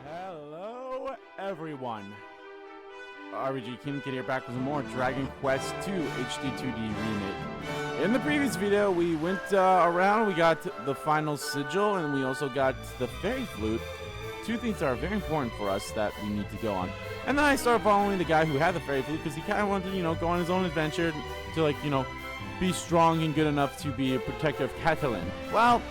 Hello, everyone. RBG Kingkid here, back with some more Dragon Quest II HD 2D Remake. In the previous video, we went around, we got the final sigil, and we also got the fairy flute. Two things that are very important for us that we need to go on. And then I started following the guy who had the fairy flute because he kind of wanted to, go on his own adventure to, be strong and good enough to be a protector of Catalan. Well,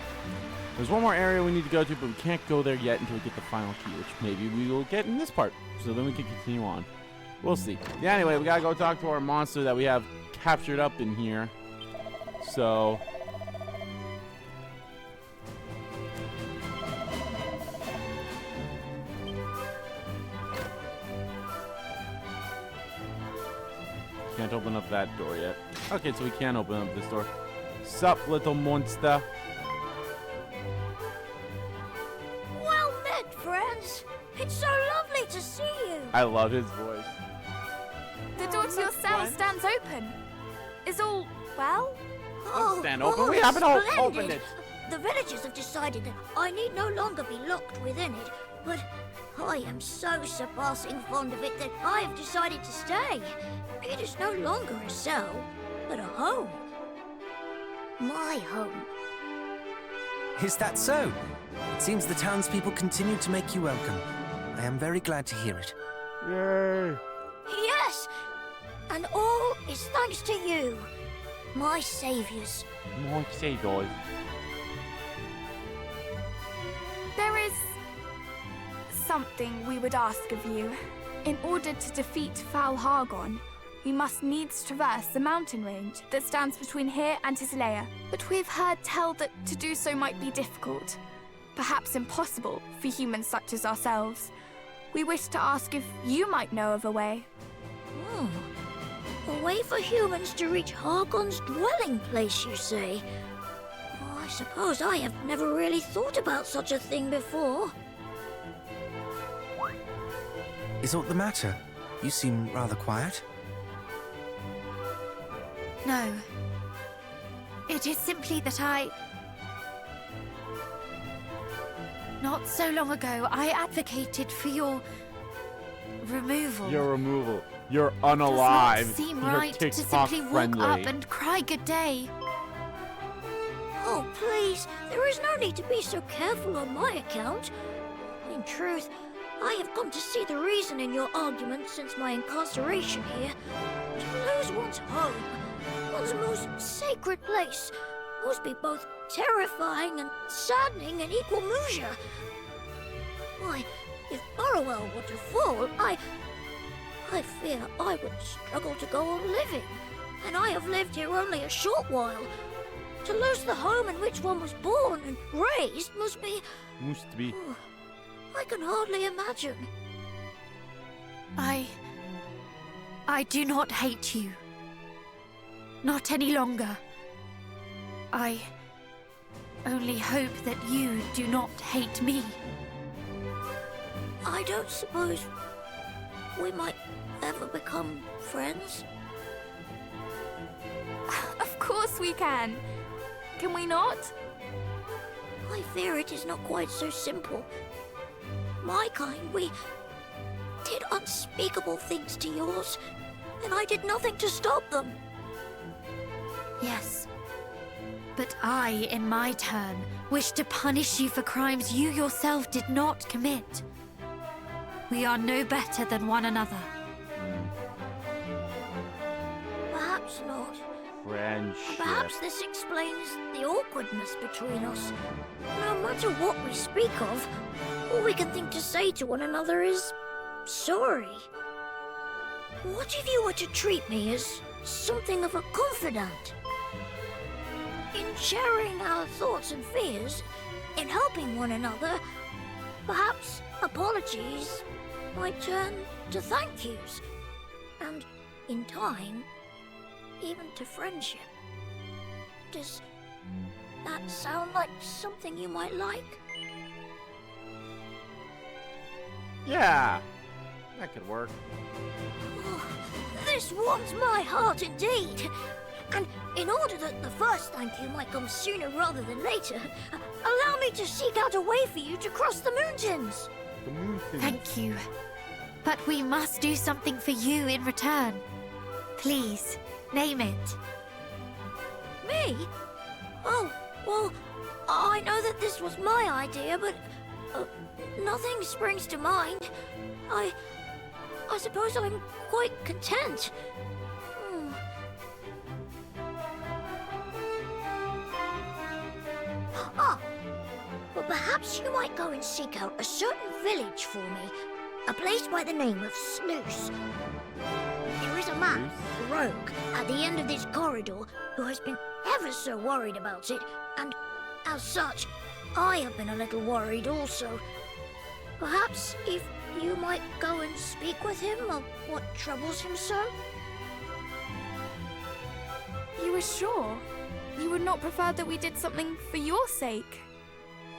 there's one more area we need to go to, but we can't go there yet until we get the final key, which maybe we will get in this part. So then we can continue on. We'll see. Yeah, anyway, we gotta go talk to our monster that we have captured up in here. So... can't open up that door yet. Okay, so we can open up this door. Sup, little monster? Well met, friends. It's so lovely to see you. I love his voice. The door to your cell stands open. Is all well? Stand open. We haven't opened it. The villagers have decided that I need no longer be locked within it, but I am so surpassing fond of it that I have decided to stay. It is no longer a cell, but a home. My home. Is that so? It seems the townspeople continue to make you welcome. I am very glad to hear it. Yay! Yes, and all is thanks to you, my saviors. My saviors. There is something we would ask of you. In order to defeat foul Haragon, we must needs traverse the mountain range that stands between here and his lair. But we've heard tell that to do so might be difficult, perhaps impossible for humans such as ourselves. We wish to ask if you might know of a way. A way for humans to reach Haragon's dwelling place, you say? Oh, I suppose I have never really thought about such a thing before. Is aught the matter? You seem rather quiet. No. It is simply that not so long ago, I advocated for your removal. Your removal. You're unalive. It does not seem You're right to TikTok simply friendly. walk up and cry good day. Oh, please, there is no need to be so careful on my account. In truth, I have come to see the reason in your argument since my incarceration here. To lose one's home, one's most sacred place, must be both terrifying and saddening in equal measure. Why, if Burrowell were to fall, I fear I would struggle to go on living. And I have lived here only a short while. To lose the home in which one was born and raised must be... Oh, I can hardly imagine. I do not hate you. Not any longer. I only hope that you do not hate me. I don't suppose we might ever become friends? Of course we can. Can we not? I fear it is not quite so simple. My kind, we did unspeakable things to yours, and I did nothing to stop them. Yes. But I, in my turn, wish to punish you for crimes you yourself did not commit. We are no better than one another. Perhaps not. Friendship. Perhaps this explains the awkwardness between us. No matter what we speak of, all we can think to say to one another is sorry. What if you were to treat me as something of a confidant? In sharing our thoughts and fears, in helping one another, perhaps apologies might turn to thank yous, and in time, even to friendship. Does that sound like something you might like? Yeah, that could work. Oh, this warms my heart indeed. And in order that the first thank you might come sooner rather than later, allow me to seek out a way for you to cross the mountains. The mountains. Thank you. But we must do something for you in return. Please, name it. Me? Oh, well, I know that this was my idea, but nothing springs to mind. I suppose I'm quite content. Ah, well, perhaps you might go and seek out a certain village for me. A place by the name of Sluice. There is a man, Rogue, at the end of this corridor who has been ever so worried about it, and as such, I have been a little worried also. Perhaps if you might go and speak with him of what troubles him so? You are sure? You would not prefer that we did something for your sake?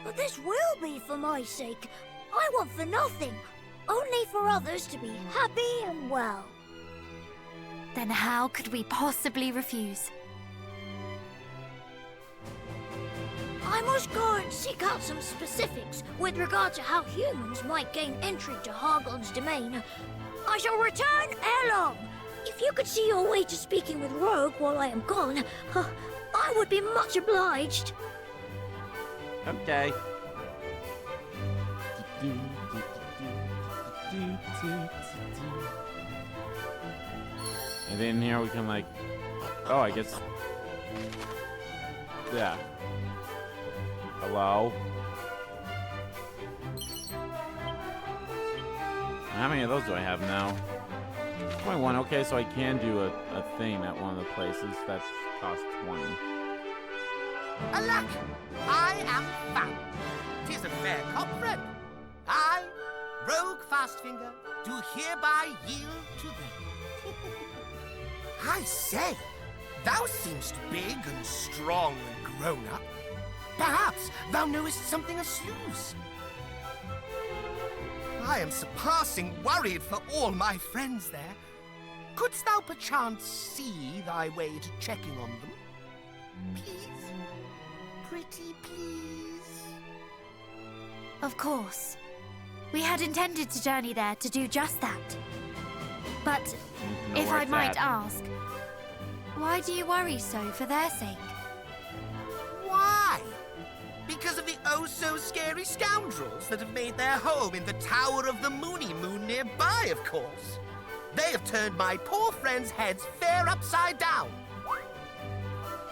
But this will be for my sake. I want for nothing, only for others to be happy and well. Then how could we possibly refuse? I must go and seek out some specifics with regard to how humans might gain entry to Haragon's domain. I shall return ere long. If you could see your way to speaking with Rogue while I am gone, I would be much obliged. Okay. And then here we can like, oh, I guess, yeah. Hello? How many of those do I have now? 21. Okay, so I can do a thing at one of the places that costs 20. Alack, I am found. 'Tis a fair cop, friend. I, Rogue Fastfinger, do hereby yield to thee. I say, thou seemst big and strong and grown up. Perhaps thou knowest something of Sluice. I am surpassing worried for all my friends there. Couldst thou perchance see thy way to checking on them? Please? Pretty please? Of course. We had intended to journey there to do just that. But if I might ask, why do you worry so for their sake? Why? Because of the oh-so-scary scoundrels that have made their home in the Tower of the Moony Moon nearby, of course. They have turned my poor friends' heads fair upside down.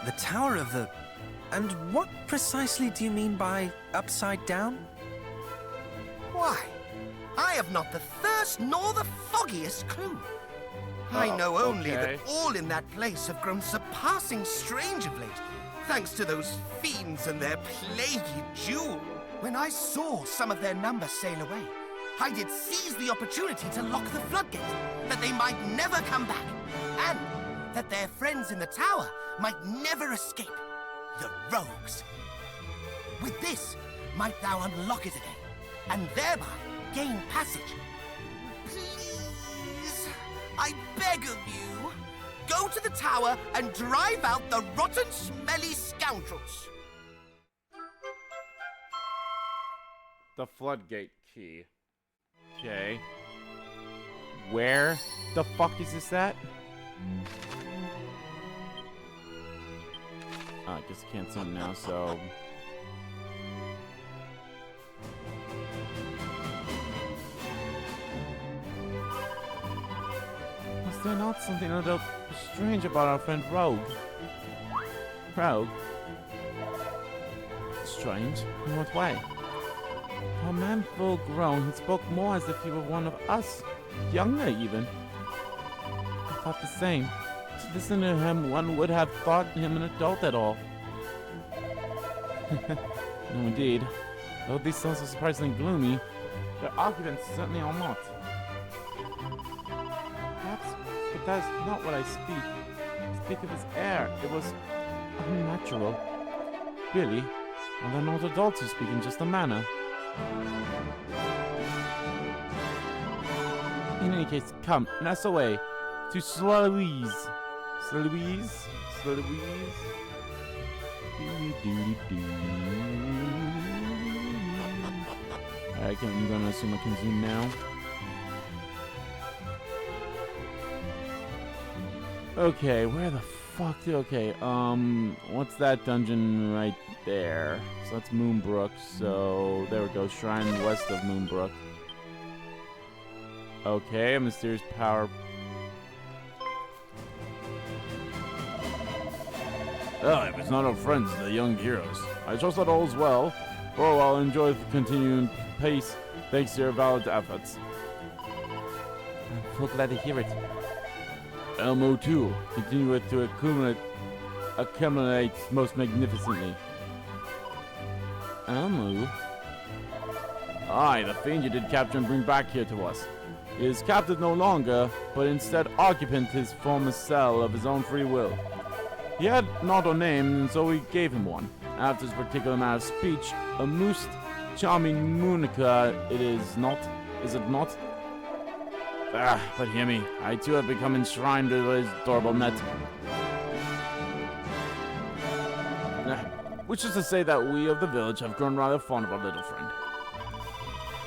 The Tower of the... And what precisely do you mean by upside down? Why, I have not the first nor the foggiest clue. I know only that all in that place have grown surpassing strange of late, thanks to those fiends and their plaguey jewel. When I saw some of their number sail away, I did seize the opportunity to lock the floodgate, that they might never come back, and that their friends in the tower might never escape, the rogues. With this, might thou unlock it again, and thereby gain passage. Please, I beg of you, go to the tower and drive out the rotten, smelly scoundrels. The floodgate key. Okay. Where the fuck is this at? Oh, I guess I can't see him now, so... Was there not something a little strange about our friend Rogue? Rogue? Strange? In what way? A man full grown, he spoke more as if he were one of us. Younger, even. I thought the same. To listen to him, one would have thought him an adult at all. No, indeed. Though these sounds are surprisingly gloomy, their arguments certainly are not. Perhaps, but that is not what I speak. I speak of his air. It was unnatural. Really, and they're not adults who speak in just a manner. In any case, come, and us away to Sluice. Louise. Louise. Alright, I'm gonna assume I can zoom now. Okay, where the fuck? Okay, what's that dungeon right there? So that's Moonbrook. So there we go. Shrine west of Moonbrook. Okay, a mysterious power. Ah, if it's not our friends, the young heroes. I trust that all's well. Oh, I'll enjoy the continuing pace thanks to your valid efforts. I'm so glad to hear it. Elmo too continueth to accumulate most magnificently. Elmo? Aye, the fiend you did capture and bring back here to us. He is captive no longer, but instead occupant his former cell of his own free will. He had not a name, and so we gave him one. After his particular manner of speech, a most charming Munica it is not, is it not? Ah, but hear me, I too have become enshrined to his adorable net. Which is to say that we of the village have grown rather fond of our little friend.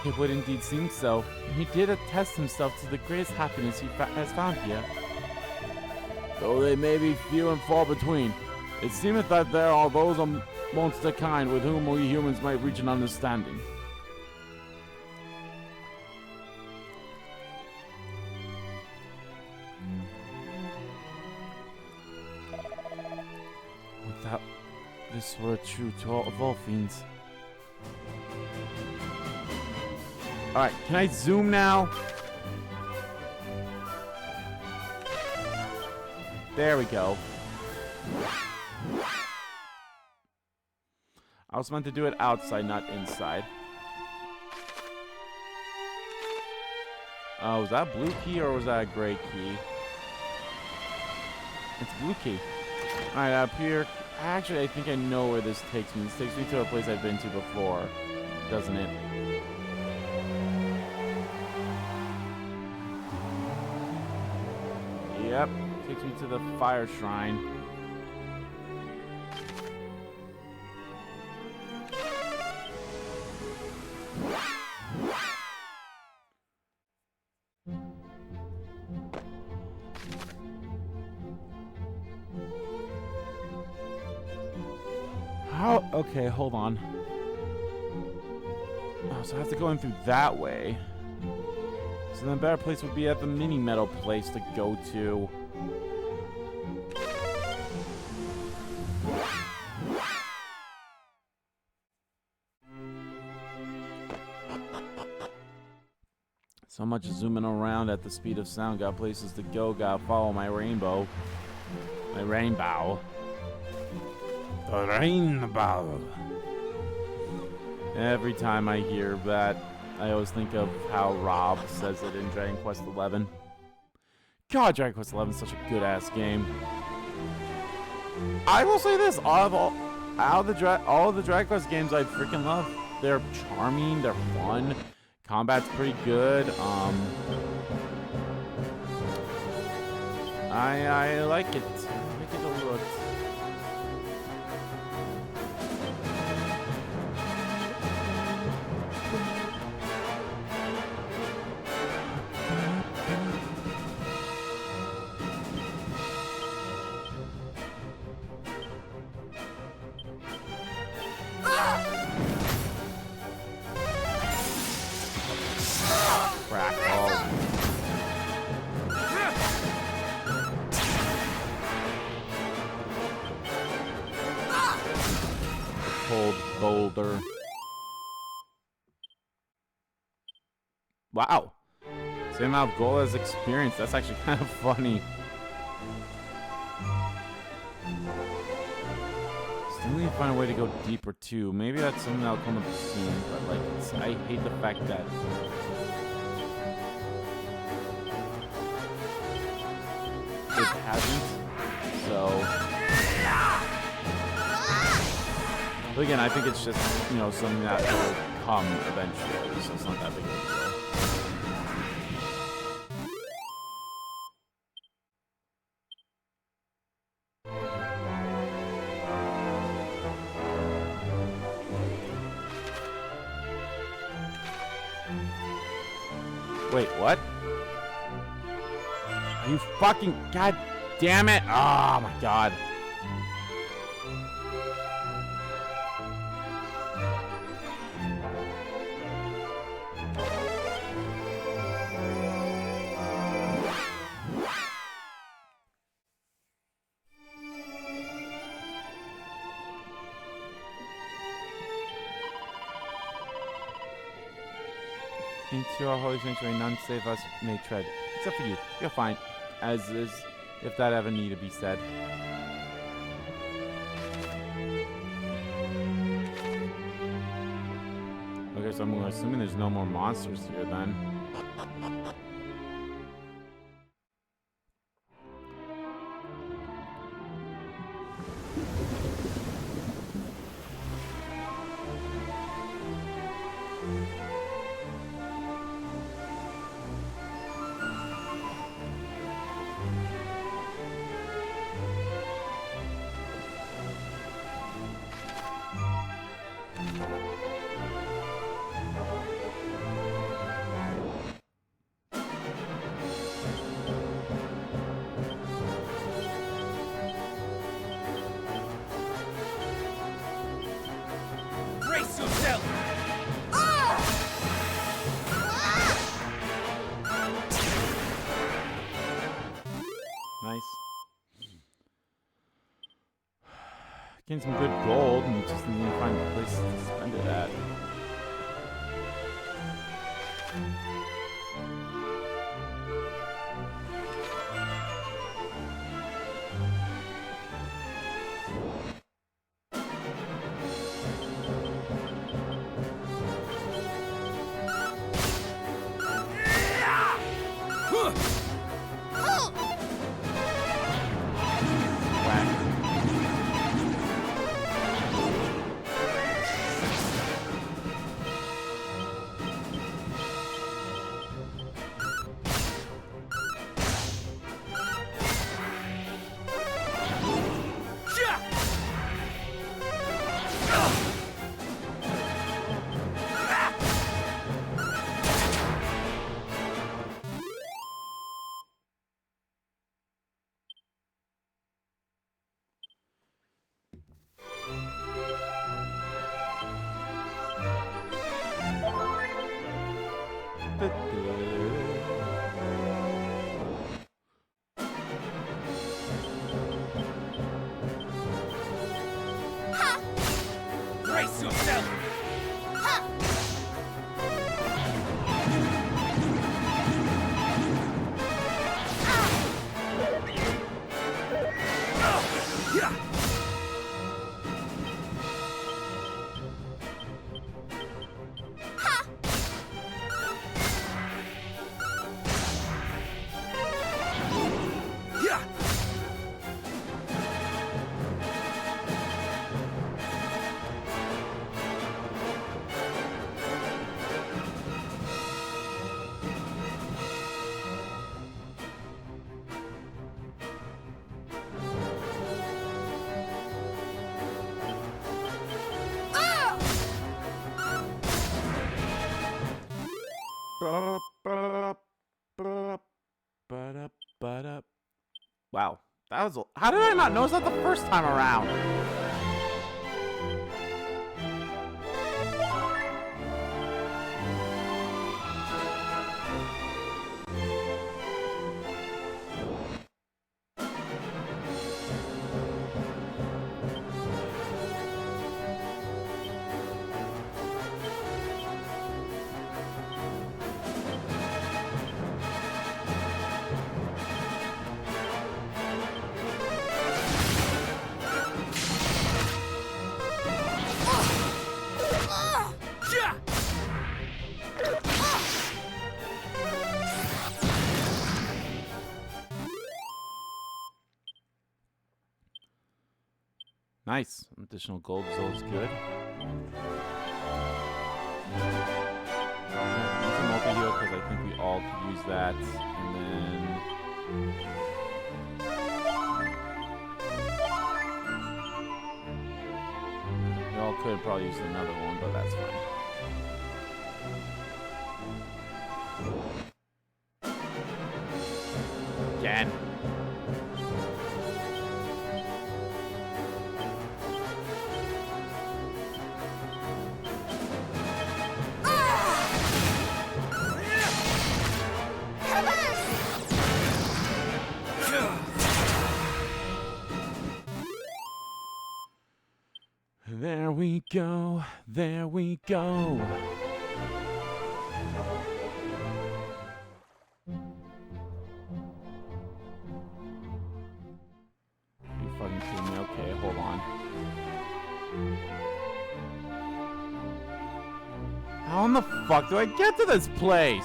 It would indeed seem so. He did attest himself to the greatest happiness he has found here. Though they may be few and far between, it seemeth that there are those amongst the kind with whom we humans might reach an understanding. Without this were true to all of all fiends. Alright, can I zoom now? There we go. I was meant to do it outside, not inside. Oh, was that a blue key or was that a gray key? It's blue key. Alright, up here. Actually, I think I know where this takes me. This takes me to a place I've been to before, doesn't it? Yep. Takes me to the fire shrine. How? Okay, hold on. Oh, so I have to go in through that way. So then a better place would be at the mini metal place to go to. So much zooming around at the speed of sound. Got places to go. Gotta follow my rainbow. My rainbow. The rainbow. Every time I hear that, I always think of how Rob says it in Dragon Quest XI. God, Dragon Quest XI is such a good-ass game. I will say this: all of the Dragon Quest games I freaking love. They're charming. They're fun. Combat's pretty good. I like it. I like it a lot. Boulder. Wow. Same amount of gold as experience. That's actually kind of funny. Still need to find a way to go deeper too. Maybe that's something that'll come up soon. But like, I hate the fact that it hasn't. So. But again, I think it's just, you know, something that will come eventually, so it's not that big of a deal. Wait, what? Are you fucking... God damn it! Oh my god. Into our holy sanctuary, none save us may tread. Except for you. You're fine. As is, if that ever need to be said. Okay, so I'm assuming there's no more monsters here then. Brace yourself! Nice. Getting some good gold, and we just need to find a place to spend it at. Brace yourself! Wow, that was. How did I not notice that the first time around? Nice. Additional gold is always good. Use a multi-heal because I think we all could use that. And then... we all could probably use another one, but that's fine. There we go. There we go. Are you fucking kidding me? Okay, hold on. How in the fuck do I get to this place?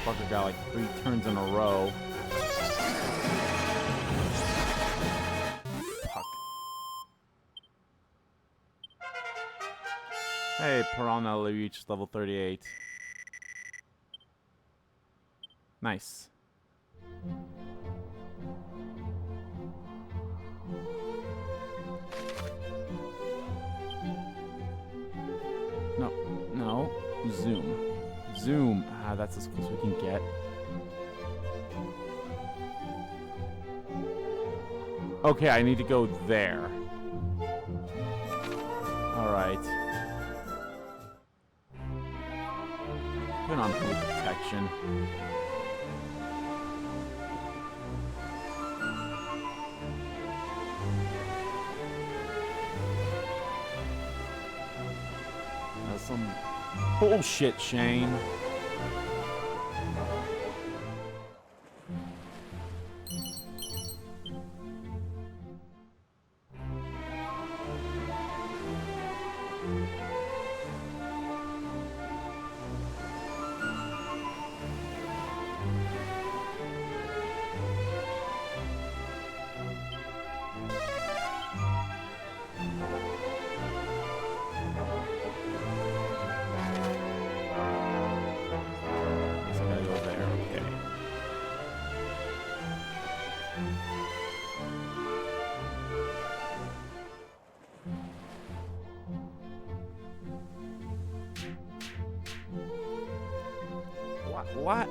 Fucker got like 3 turns in a row. Fuck. Hey, Piranha reached level 38. Nice. No, no. Zoom. Zoom. Ah, that's as close as we can get. Okay, I need to go there. Alright. Put on full protection. That's some bullshit, Shane. What?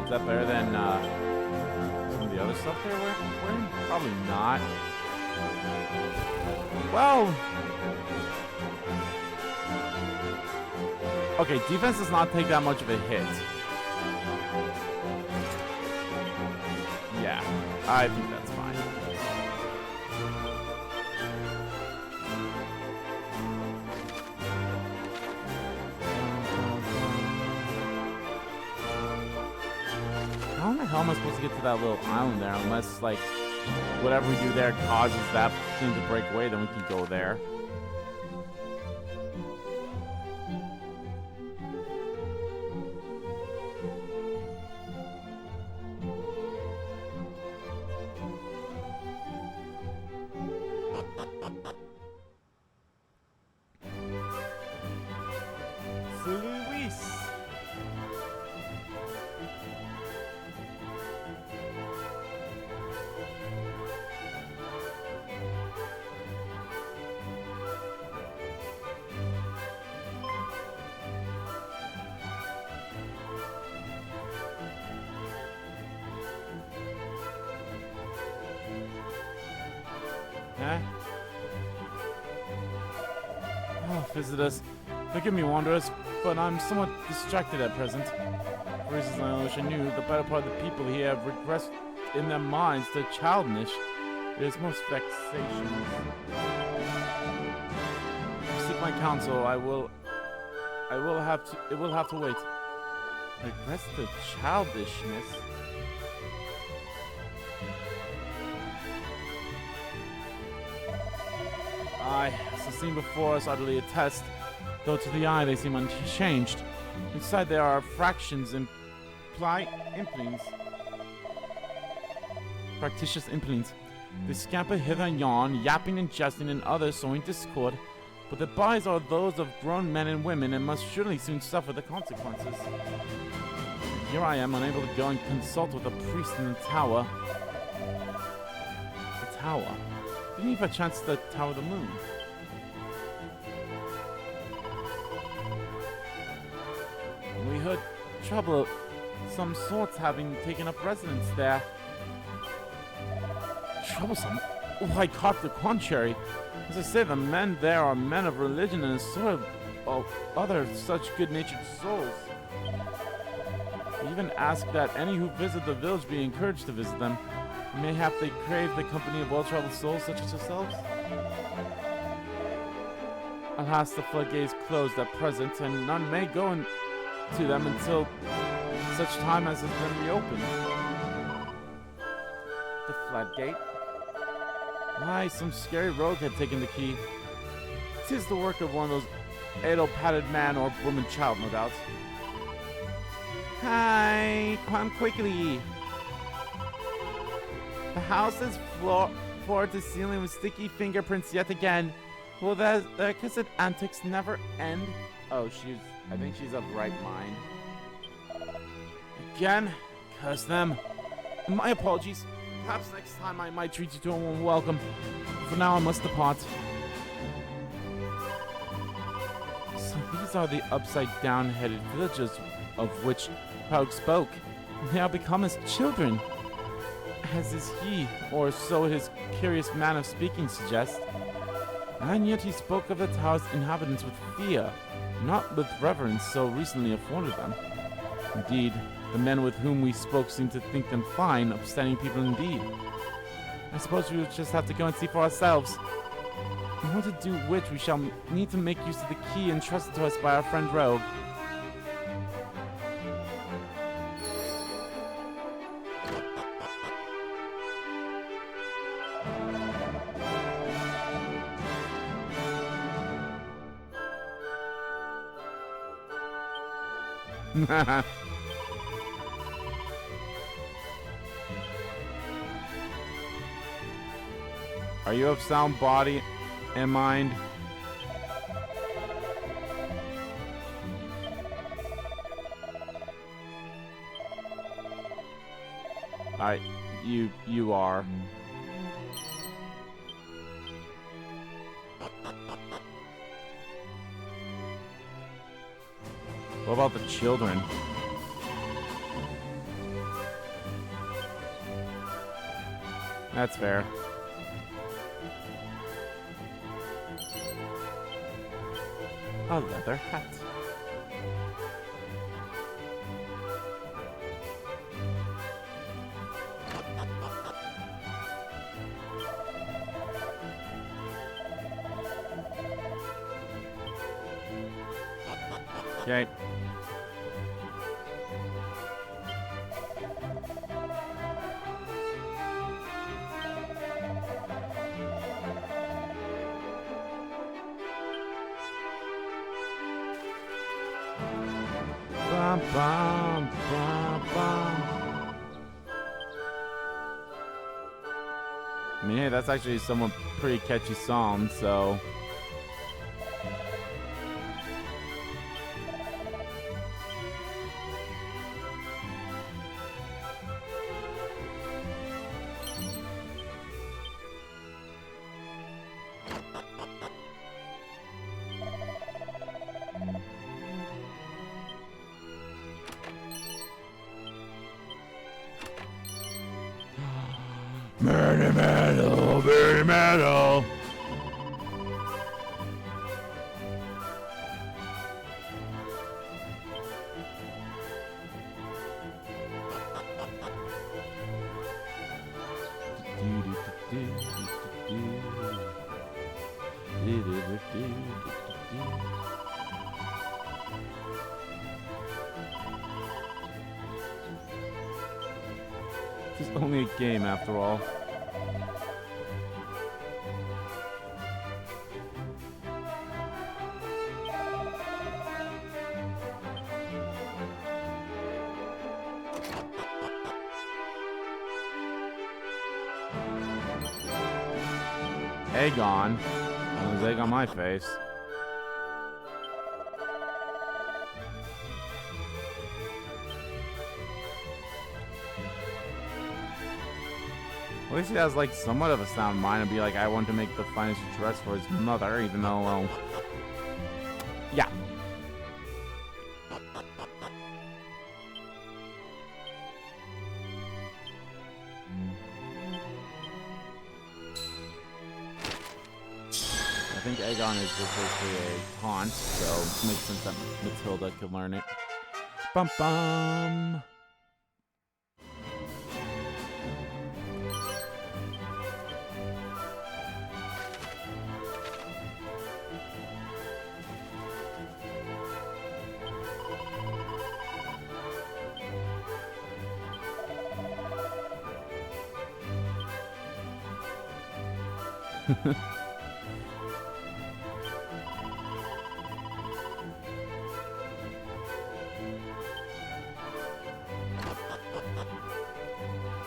Is that better than some of the other stuff they're wearing? Probably not. Well, okay, defense does not take that much of a hit. Yeah, I think that's fine. How am I supposed to get to that little island there unless, like, whatever we do there causes that thing to break away, then we can go there. Luis. Huh? Oh, visitors. Forgive me, wanderers, but I'm somewhat distracted at present. For reasons I wish I knew, the better part of the people here have regressed in their minds to childish. It is most vexatious. Seek my counsel. It will have to wait. Regress to childishness. Aye, as the scene before us utterly attest, though to the eye they seem unchanged. Inside there are fractions implings. Fractitious implings. They scamper hither and yon, yapping and jesting, and others sowing discord. But their bodies are those of grown men and women, and must surely soon suffer the consequences. Here I am, unable to go and consult with a priest in the tower. The tower? Didn't you have a chance to the Tower of the Moon? We heard trouble of some sorts having taken up residence there. Troublesome? Why, quite the contrary. As I say, the men there are men of religion and a sort of other such good-natured souls. They even ask that any who visit the village be encouraged to visit them. Mayhap they crave the company of well-traveled souls such as yourselves? Alas, the floodgate is closed at present, and none may go into them until such time as has been reopened. The floodgate? Aye, some scary rogue had taken the key. 'Tis the work of one of those idle-pated man or woman child, no doubt. Hi, come quickly. The house is floor to ceiling with sticky fingerprints yet again. Will their cursed antics never end? Oh, I think she's of right mind. Again? Curse them. My apologies. Perhaps next time I might treat you to a warm welcome. For now, I must depart. So these are the upside-down-headed villagers of which Haug spoke. They are become as children. As is he, or so his curious manner of speaking suggests. And yet he spoke of the tower's inhabitants with fear, not with reverence so recently afforded them. Indeed, the men with whom we spoke seemed to think them fine, upstanding people indeed. I suppose we will just have to go and see for ourselves. In order to do which, we shall need to make use of the key entrusted to us by our friend Rogue. Are you of sound body and mind? You are. What about the children? That's fair. A leather hat. Okay. Bum, bum, bum, bum. I mean, hey, that's actually somewhat pretty catchy song, so... Murder metal, murder metal. It's only a game after all. egg on. There's egg on my face. At least he has like somewhat of a sound mind and be like, I want to make the finest dress for his mother, even though, well, yeah. I think Aegon is just basically a taunt, so it makes sense that Matilda could learn it. Bum bum.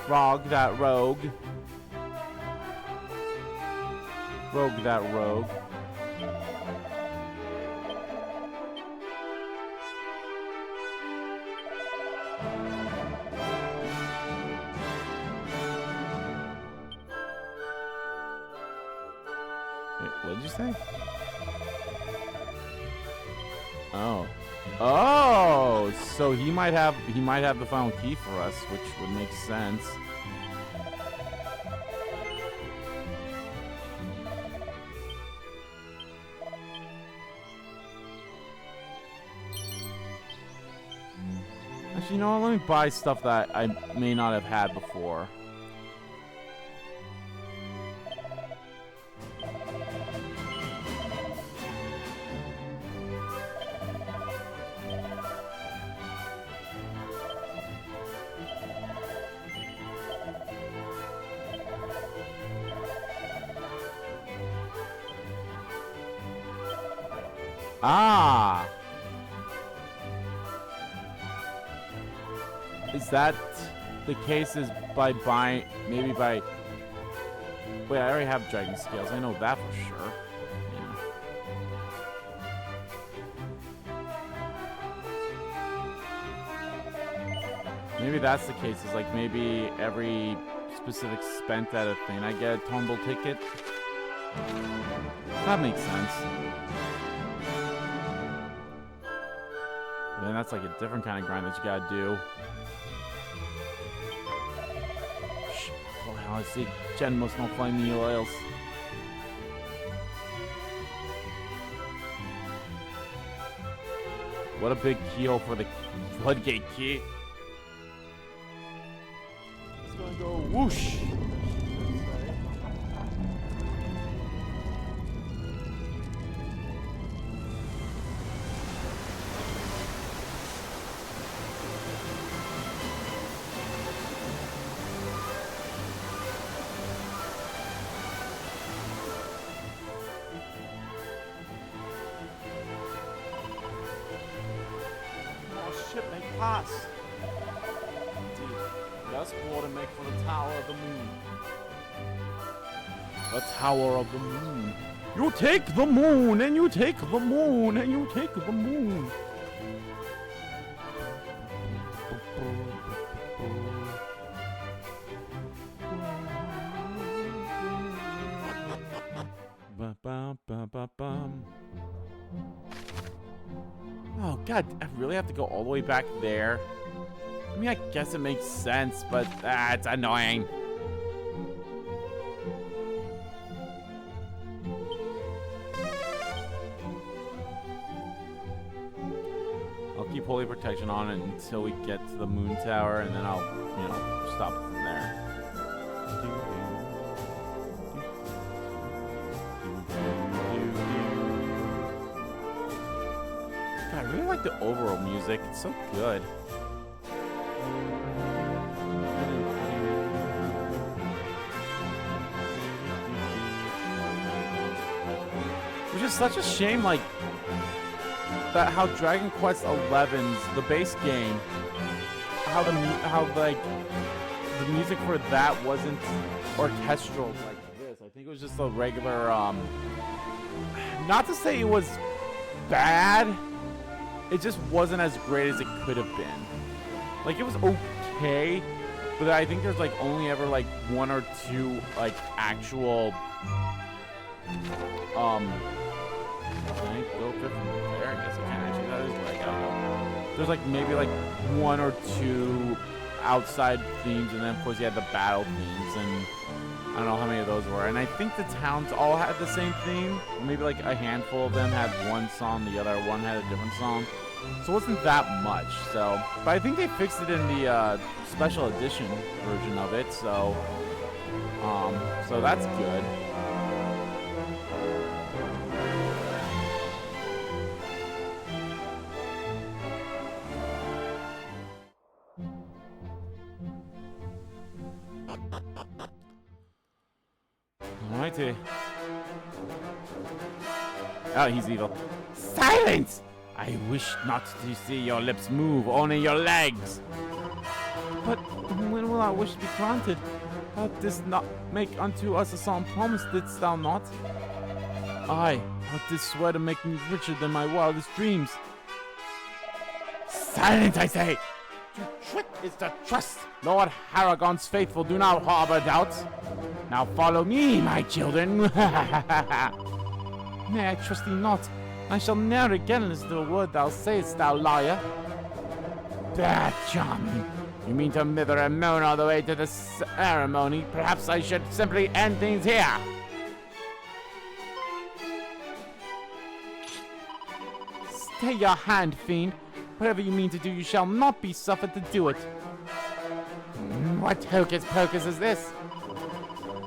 Frog that rogue. Rogue that rogue. Wait, what did you say? Oh. Oh, so he might have the final key for us, which would make sense. Actually, you know what? Let me buy stuff that I may not have had before. Ah! Is that the case? Is by buying, maybe by... Wait, I already have dragon scales. I know that for sure. Yeah. Maybe that's the case. Is like maybe every specific spent at a thing I get a tumble ticket. That makes sense. Then that's like a different kind of grind that you gotta do. Oh hell, I see Jen must not find me oils. What a big keyhole for the floodgate key. It's gonna go whoosh. Pass. Indeed. Just water make for the Tower of the Moon. The Tower of the Moon. You take the moon, and you take the moon, and you take the moon. Oh god, I really have to go all the way back there? I mean, I guess it makes sense, but it's annoying. I'll keep Holy Protection on it until we get to the Moon Tower, and then I'll, you know, stop from there. I really like the overall music. It's so good. Which is such a shame, like, that how Dragon Quest XI's, the base game, how like, the music for that wasn't orchestral like this. I think think it was just a regular, not to say it was bad, it just wasn't as great as it could have been. Like, it was okay, but I think there's, like, only ever, like, one or two, like, actual, can I go from there? I guess I can't actually, that is like, I don't know. There's, like, maybe, like, one or two outside themes, and then, of course, you had the battle themes, and I don't know how many of those were. And I think the towns all had the same theme. Maybe, like, a handful of them had one song, the other one had a different song. So it wasn't that much, so. But I think they fixed it in the special edition version of it, so that's good. Alrighty. Oh, he's evil. Silence! I wish not to see your lips move, only your legs. But when will our wish be granted? Thou didst not make unto us a solemn promise, didst thou not? Aye, thou didst swear to make me richer than my wildest dreams. Silence, I say! To trick is to trust. Lord Haragon's faithful do not harbor doubts. Now follow me, my children. Nay, I trust thee not. I shall ne'er again listen to a word thou sayest, thou liar. Bad charming. You mean to mither and moan all the way to the ceremony? Perhaps I should simply end things here. Stay your hand, fiend. Whatever you mean to do, you shall not be suffered to do it. What hocus pocus is this?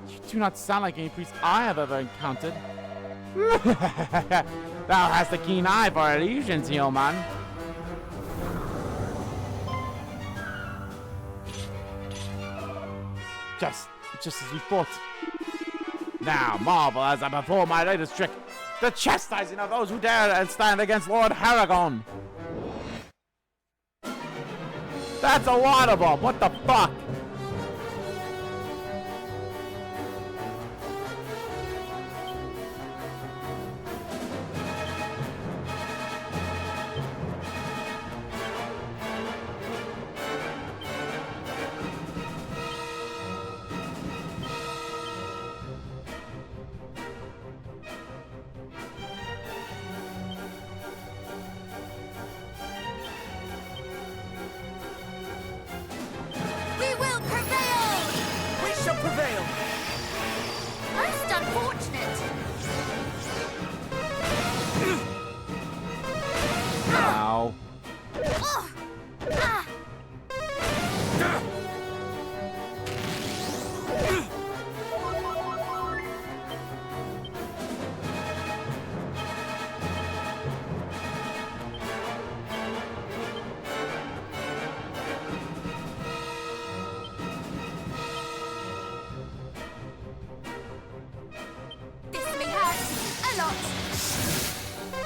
You do not sound like any priest I have ever encountered. Thou hast a keen eye for illusions, young man. Just as we thought. Now marvel as I perform my latest trick, the chastising of those who dare and stand against Lord Haragon. That's a water bomb. What the fuck?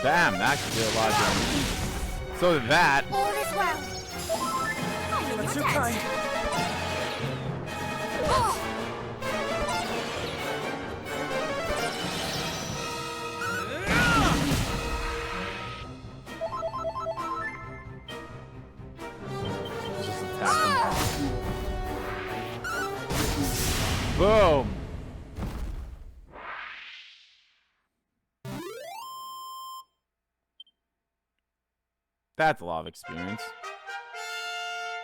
Damn, that could do a lot of damage. So did that. All is well. That's your kind. Oh. Just attack him. Boom. That's a lot of experience.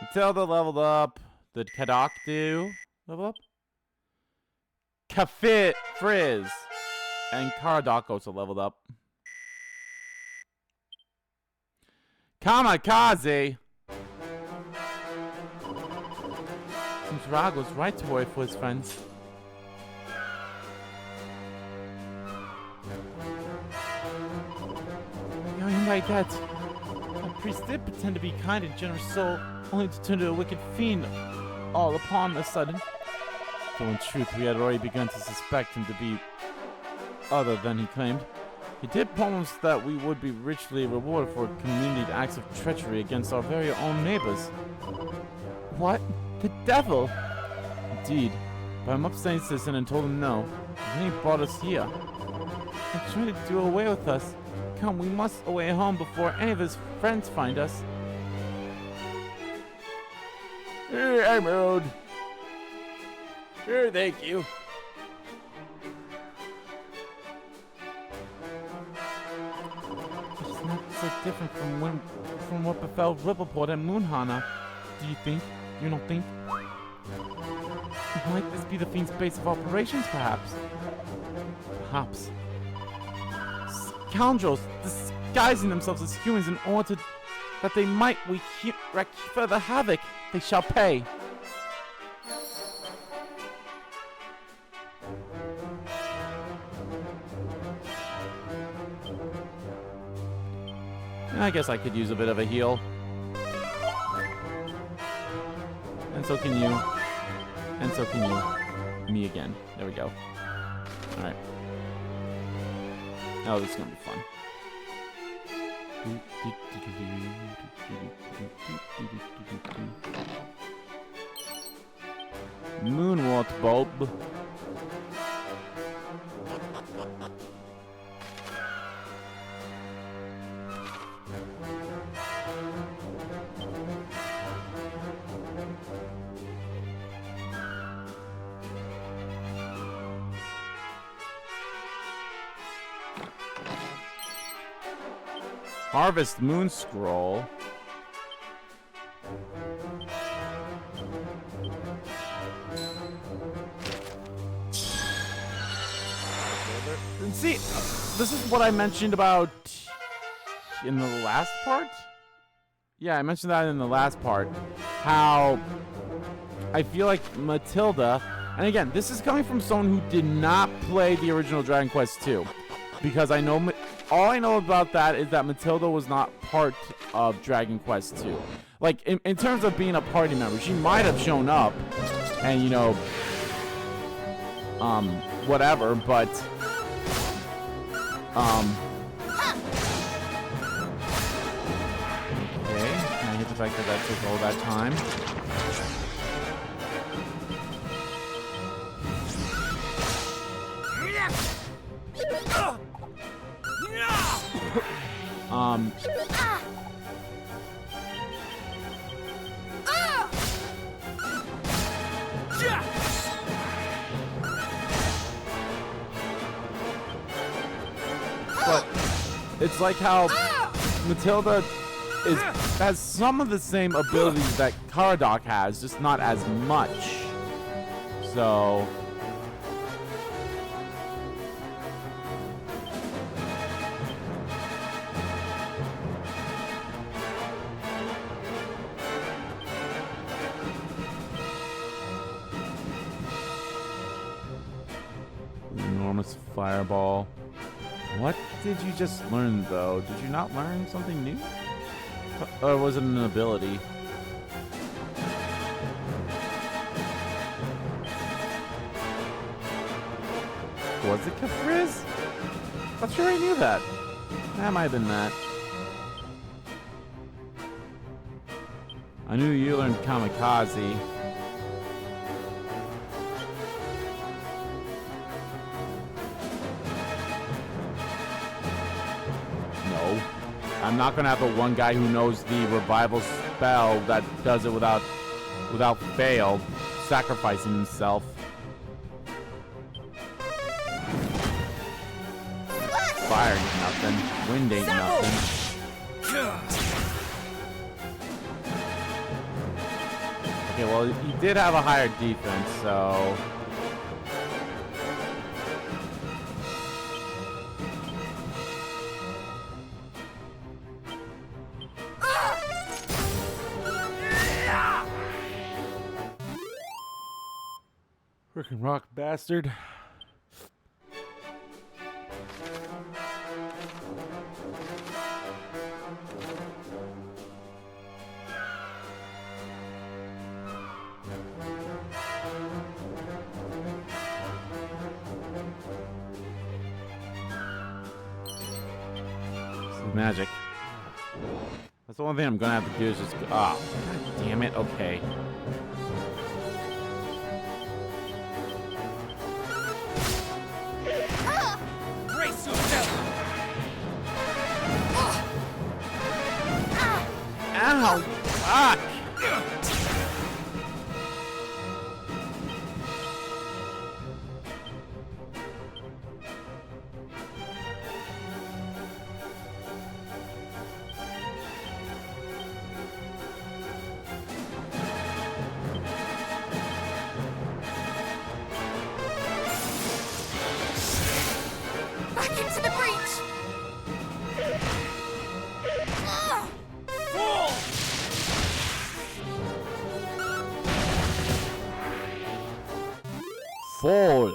Until they leveled up. Did Kadok do level up? Kafit Frizz and Karadok also leveled up. Kamikaze! Seems Rag was right to worry for his friends. Going like that. The priest did pretend to be kind and generous soul, only to turn to a wicked fiend all upon a sudden. Though in truth we had already begun to suspect him to be other than he claimed. He did promise that we would be richly rewarded for committed acts of treachery against our very own neighbors. What? The devil? Indeed, But I'm upstairs citizen and told him no. Then he brought us here. He tried to do away with us. Come, we must away home before any of his friends find us. Here, Emerald. Here, thank you. It's not so different from what befell Rippleport and Moonhana. Do you think? You don't think? Might this be the Fiend's base of operations, perhaps? Perhaps. Scoundrels disguising themselves as humans in order that they might wreak further havoc. They shall pay. I guess I could use a bit of a heal. And so can you. And so can you. Me again. There we go. Alright. Oh, this is gonna be fun. Moonwort bulb. Harvest Moon Scroll. And see, this is what I mentioned about in the last part. Yeah, I mentioned that in the last part. How I feel like Matilda, and again, this is coming from someone who did not play the original Dragon Quest II, because I know all I know about that is that Matilda was not part of Dragon Quest II. Like, in terms of being a party member, she might have shown up and, you know, whatever, but, okay, I hate the fact that that took all that time. But it's like how Matilda has some of the same abilities that Haragon has, just not as much. So enormous fireball. What did you just learn, though? Did you not learn something new? Or was it an ability? Was it Kafriz? I'm sure I knew that. That might have been that. I knew you learned Kamikaze. I'm not gonna have the one guy who knows the revival spell that does it without fail, sacrificing himself. Fire ain't nothing. Wind ain't nothing. Okay, well, he did have a higher defense, so... Frickin' rock bastard. This is magic. That's the one thing I'm gonna have to do is just... Ah, God damn it, okay. Ow! Fuck! Back into the breach! Full.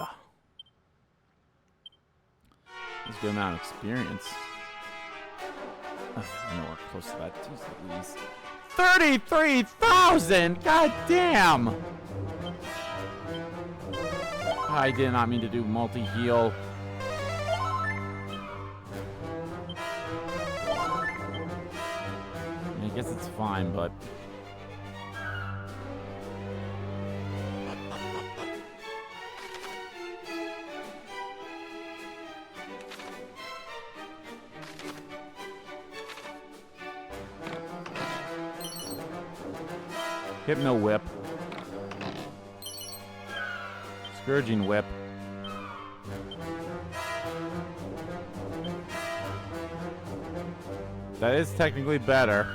Let's go amount of experience. I know we're close to that. Jeez Louise. 33,000! God damn! I did not mean to do multi-heal. I guess it's fine, but... Hypno Whip. Scourging Whip. That is technically better.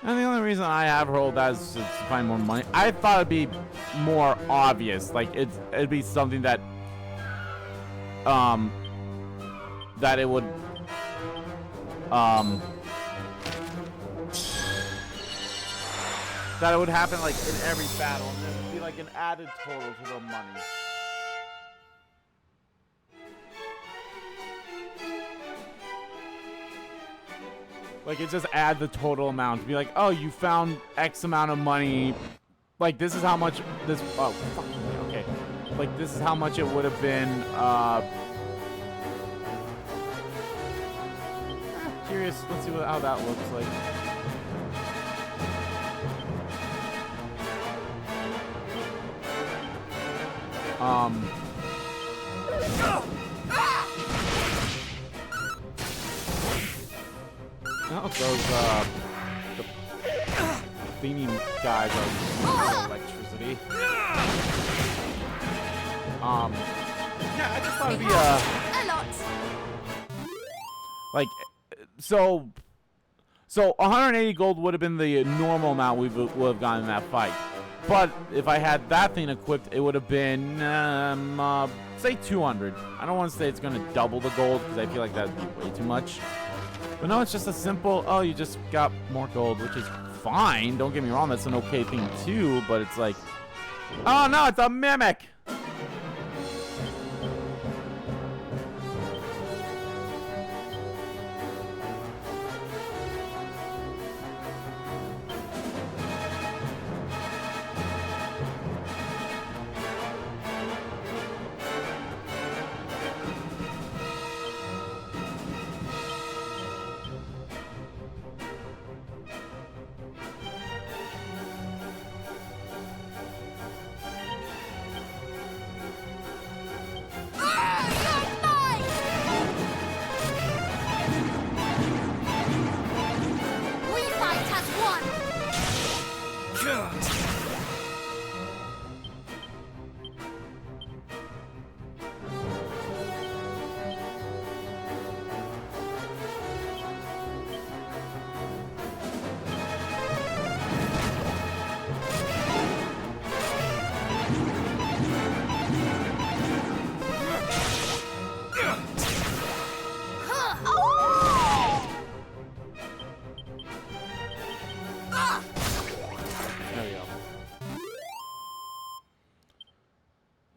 And the only reason I have rolled that is to find more money. I thought it'd be more obvious. Like it'd be something that that it would that it would happen like in every battle, and there would be like an added total to the money. Like it just add the total amount to be like, oh, you found X amount of money. Like this is how much this. Oh, fuck me. Okay. Like this is how much it would have been. Curious. Let's see how that looks like. No, those the cleaning guys are using electricity. Yeah, I just thought it'd be A lot. like so 180 gold would have been the normal amount we would have gotten in that fight. But if I had that thing equipped, it would have been say 200. I don't want to say it's going to double the gold because I feel like that'd be way too much. But no, it's just a simple, oh, you just got more gold, which is fine. Don't get me wrong, that's an okay thing too, but it's like, oh no, it's a mimic!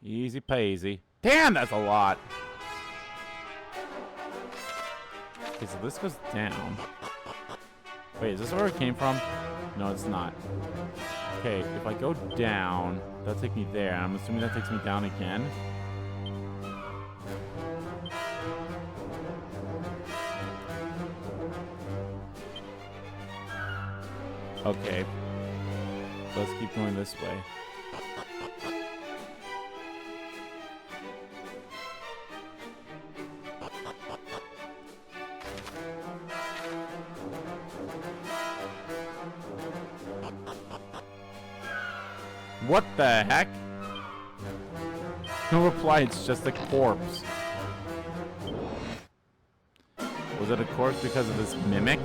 Easy peasy. Damn, that's a lot. Okay, so this goes down. Wait, is this where it came from? No, it's not. Okay, if I go down, that'll take me there. I'm assuming that takes me down again. Okay. So let's keep going this way. What the heck? No reply, it's just a corpse. Was it a corpse because of this mimic?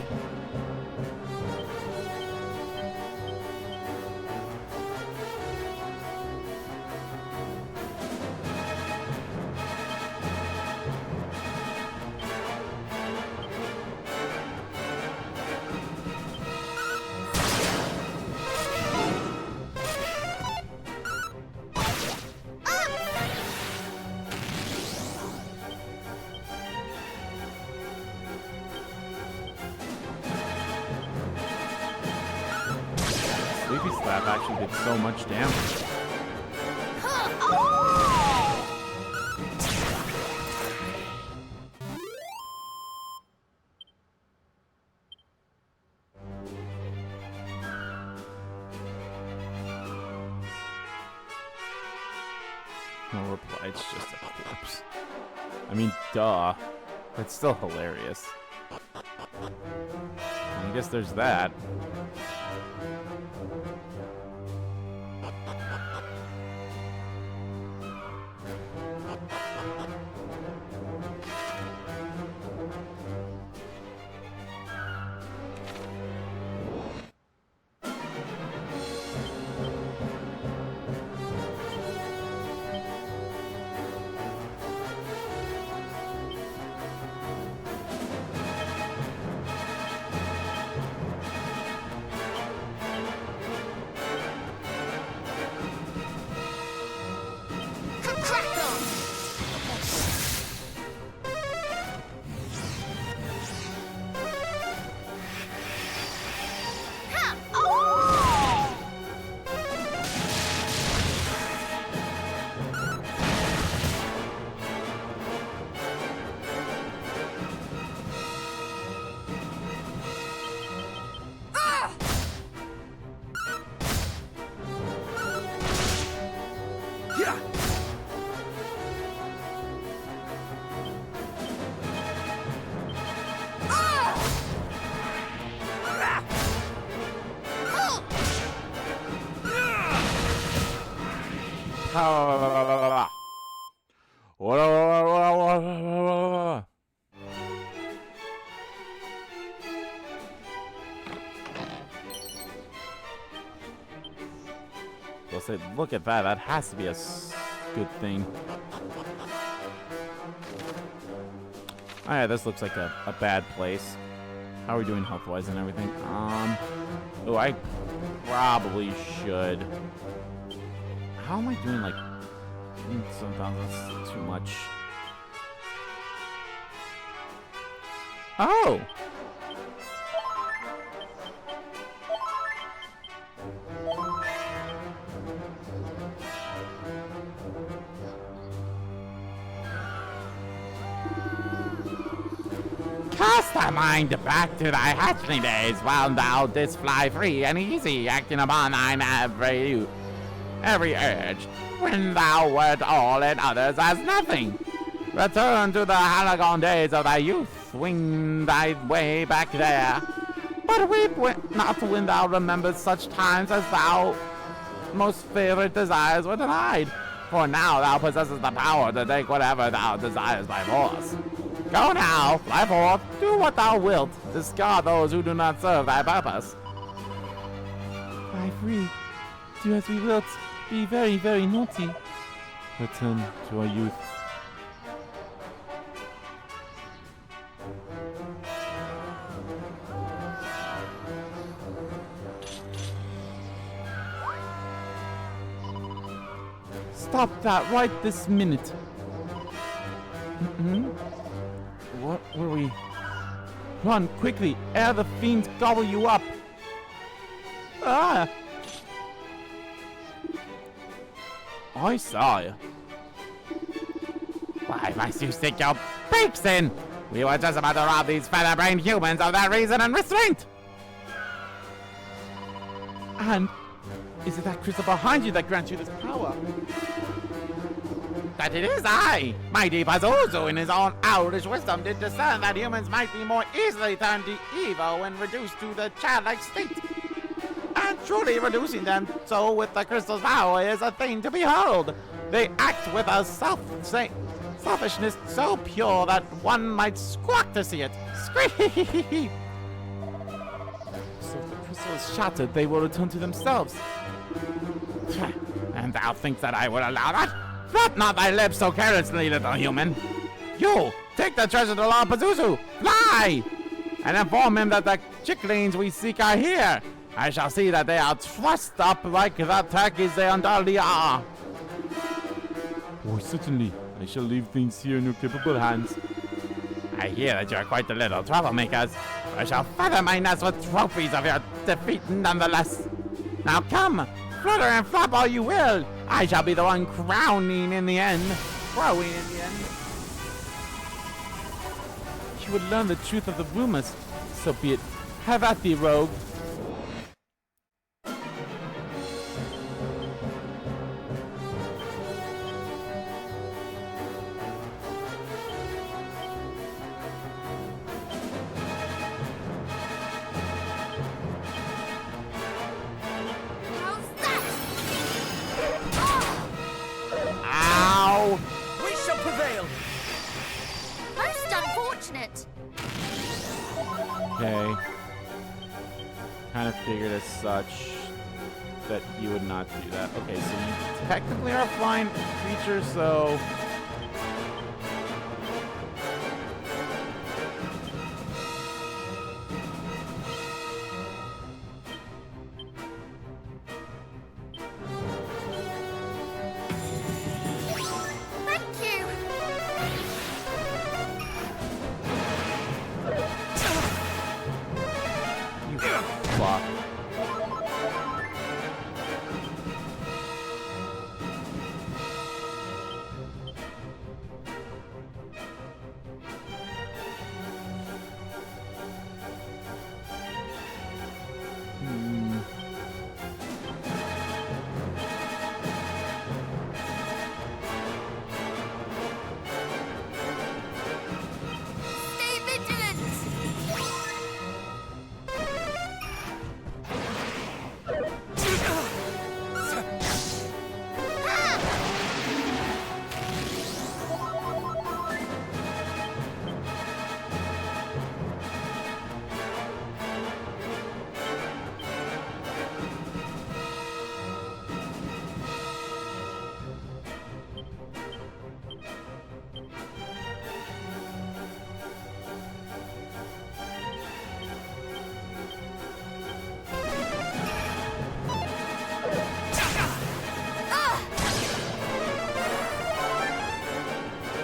Sleepy Slap actually did so much damage. No reply, it's just a corpse. I mean, duh. It's still hilarious. I guess there's that. I'll say, look at that. That has to be a good thing. Alright, this looks like a bad place. How are we doing health-wise and everything? Oh, I probably should. How am I doing, like, sometimes that's too much. Oh! Cast thy mind back to thy hatchling days, while thou didst fly free and easy, acting upon thine every urge, when thou wert all and others as nothing. Return to the Haragon days of thy youth, wing thy way back there. But weep not when thou rememberest such times as thou most favorite desires were denied. For now thou possessest the power to take whatever thou desires by force. Go now, fly forth, do what thou wilt, discard those who do not serve thy purpose. Fly free, do as we wilt, be very, very naughty. Return to our youth. Stop that right this minute. What were we? Run quickly, ere the fiends gobble you up. Ah! I saw you. Why must you stick your beaks in? We were just about to rob these feather-brained humans of their reason and restraint. And is it that crystal behind you that grants you this power? That it is I, mighty Pazuzu, in his own owlish wisdom, did discern that humans might be more easily turned to evil when reduced to the childlike state. And Truly reducing them so with the crystal's power is a thing to behold. They act with a selfishness so pure that one might squawk to see it. Scream! So if the crystal is shattered, they will return to themselves. And thou think that I would allow that? Flap not thy lips so carelessly, little human. You, take the treasure to Lord Pazuzu, fly! And inform him that the chicklings we seek are here. I shall see that they are trussed up like the turkeys they undoubtedly are. Oh, certainly. I shall leave things here in your capable hands. I hear that you are quite the little troublemakers. I shall feather my nest with trophies of your defeat nonetheless. Now come, flutter and flap all you will. I shall be the one crowning in the end. Crowing in the end. You would learn the truth of the rumors. So be it. Have at thee, rogue. Ow! We shall prevail! Most unfortunate. Okay. Kind of figured as such that you would not do that. Okay, so you technically are a flying creature, so... Thank you. You fuck. Stay vigilant.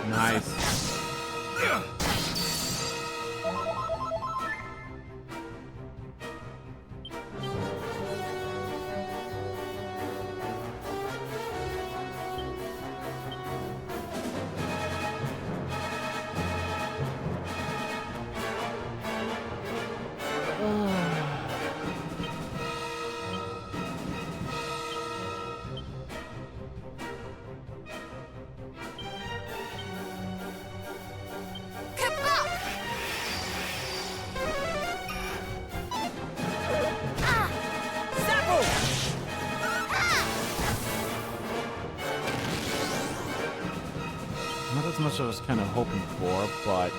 Nice. Not as much as I was kind of hoping for, but...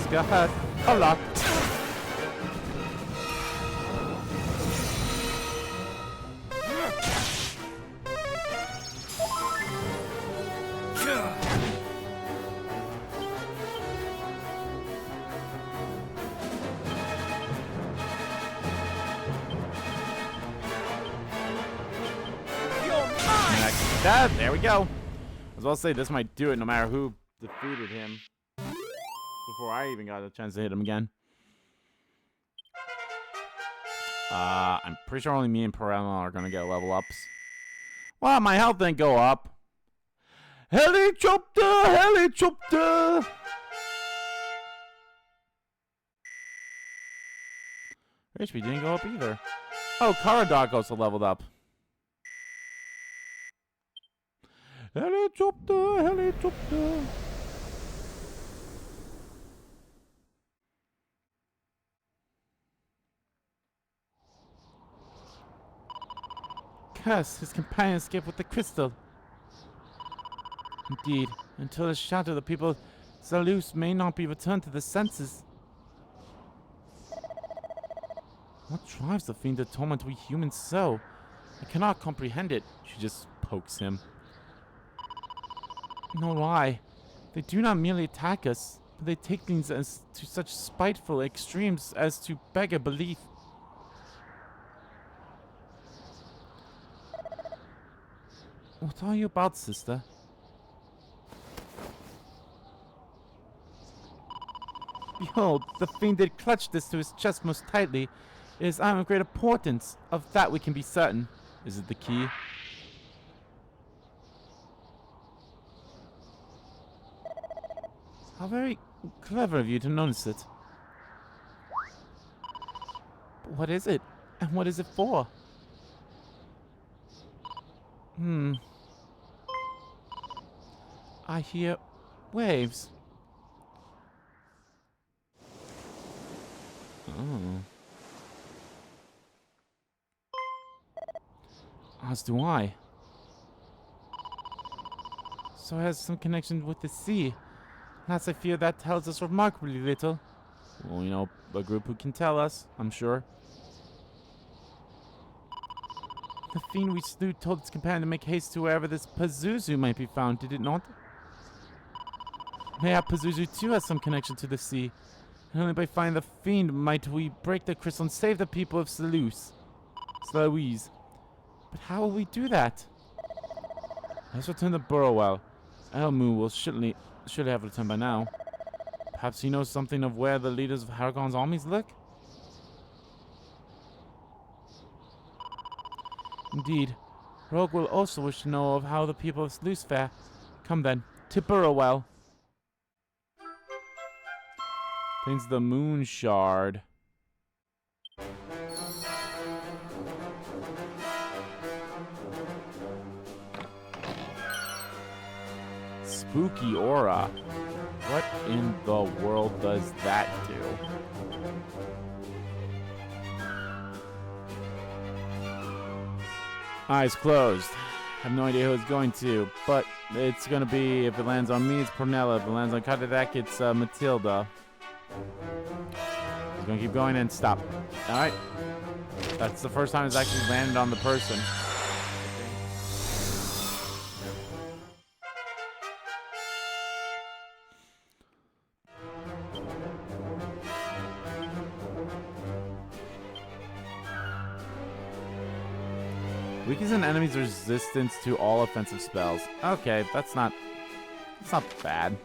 get hurt a lot. There we go. I was about to say this might do it no matter who defeated him before I even got a chance to hit him again. I'm pretty sure only me and Perella are gonna get level ups. Well, my health didn't go up. Helicopter, helicopter. HP didn't go up either. Oh, Haragon also leveled up. Helicopter, helicopter. Curse, his companion escaped with the crystal. Indeed, until the shadow, the people of Zalus may not be returned to the senses. What drives the fiend to torment we humans so? I cannot comprehend it. She just pokes him. No lie. They do not merely attack us, but they take things as to such spiteful extremes as to beg a belief. What are you about, sister? Behold, the fiend did clutch this to his chest most tightly. It is of great importance. Of that we can be certain. Is it the key? How very clever of you to notice it. But what is it? And what is it for? I hear waves. Oh. As do I. So it has some connection with the sea. Alas, I fear that tells us remarkably little. Well, you know, a group who can tell us, I'm sure. The fiend we slew told its companion to make haste to wherever this Pazuzu might be found, did it not? Mayhap Pazuzu too has some connection to the sea. And only by finding the fiend might we break the crystal and save the people of Zalus. But how will we do that? Let's return to Burrowell. Elmu will should have returned by now. Perhaps he knows something of where the leaders of Haragon's armies look? Indeed. Rogue will also wish to know of how the people of Zalus fare. Come then, to Burrowell. Things the moon shard. Spooky aura. What in the world does that do? Eyes closed. Have no idea who it's going to, but it's gonna be, if it lands on me, it's Prunella. If it lands on Katadak, it's Matilda. He's gonna keep going and stop. Alright. That's the first time it's actually landed on the person. Weakens an enemy's resistance to all offensive spells. Okay, that's not bad.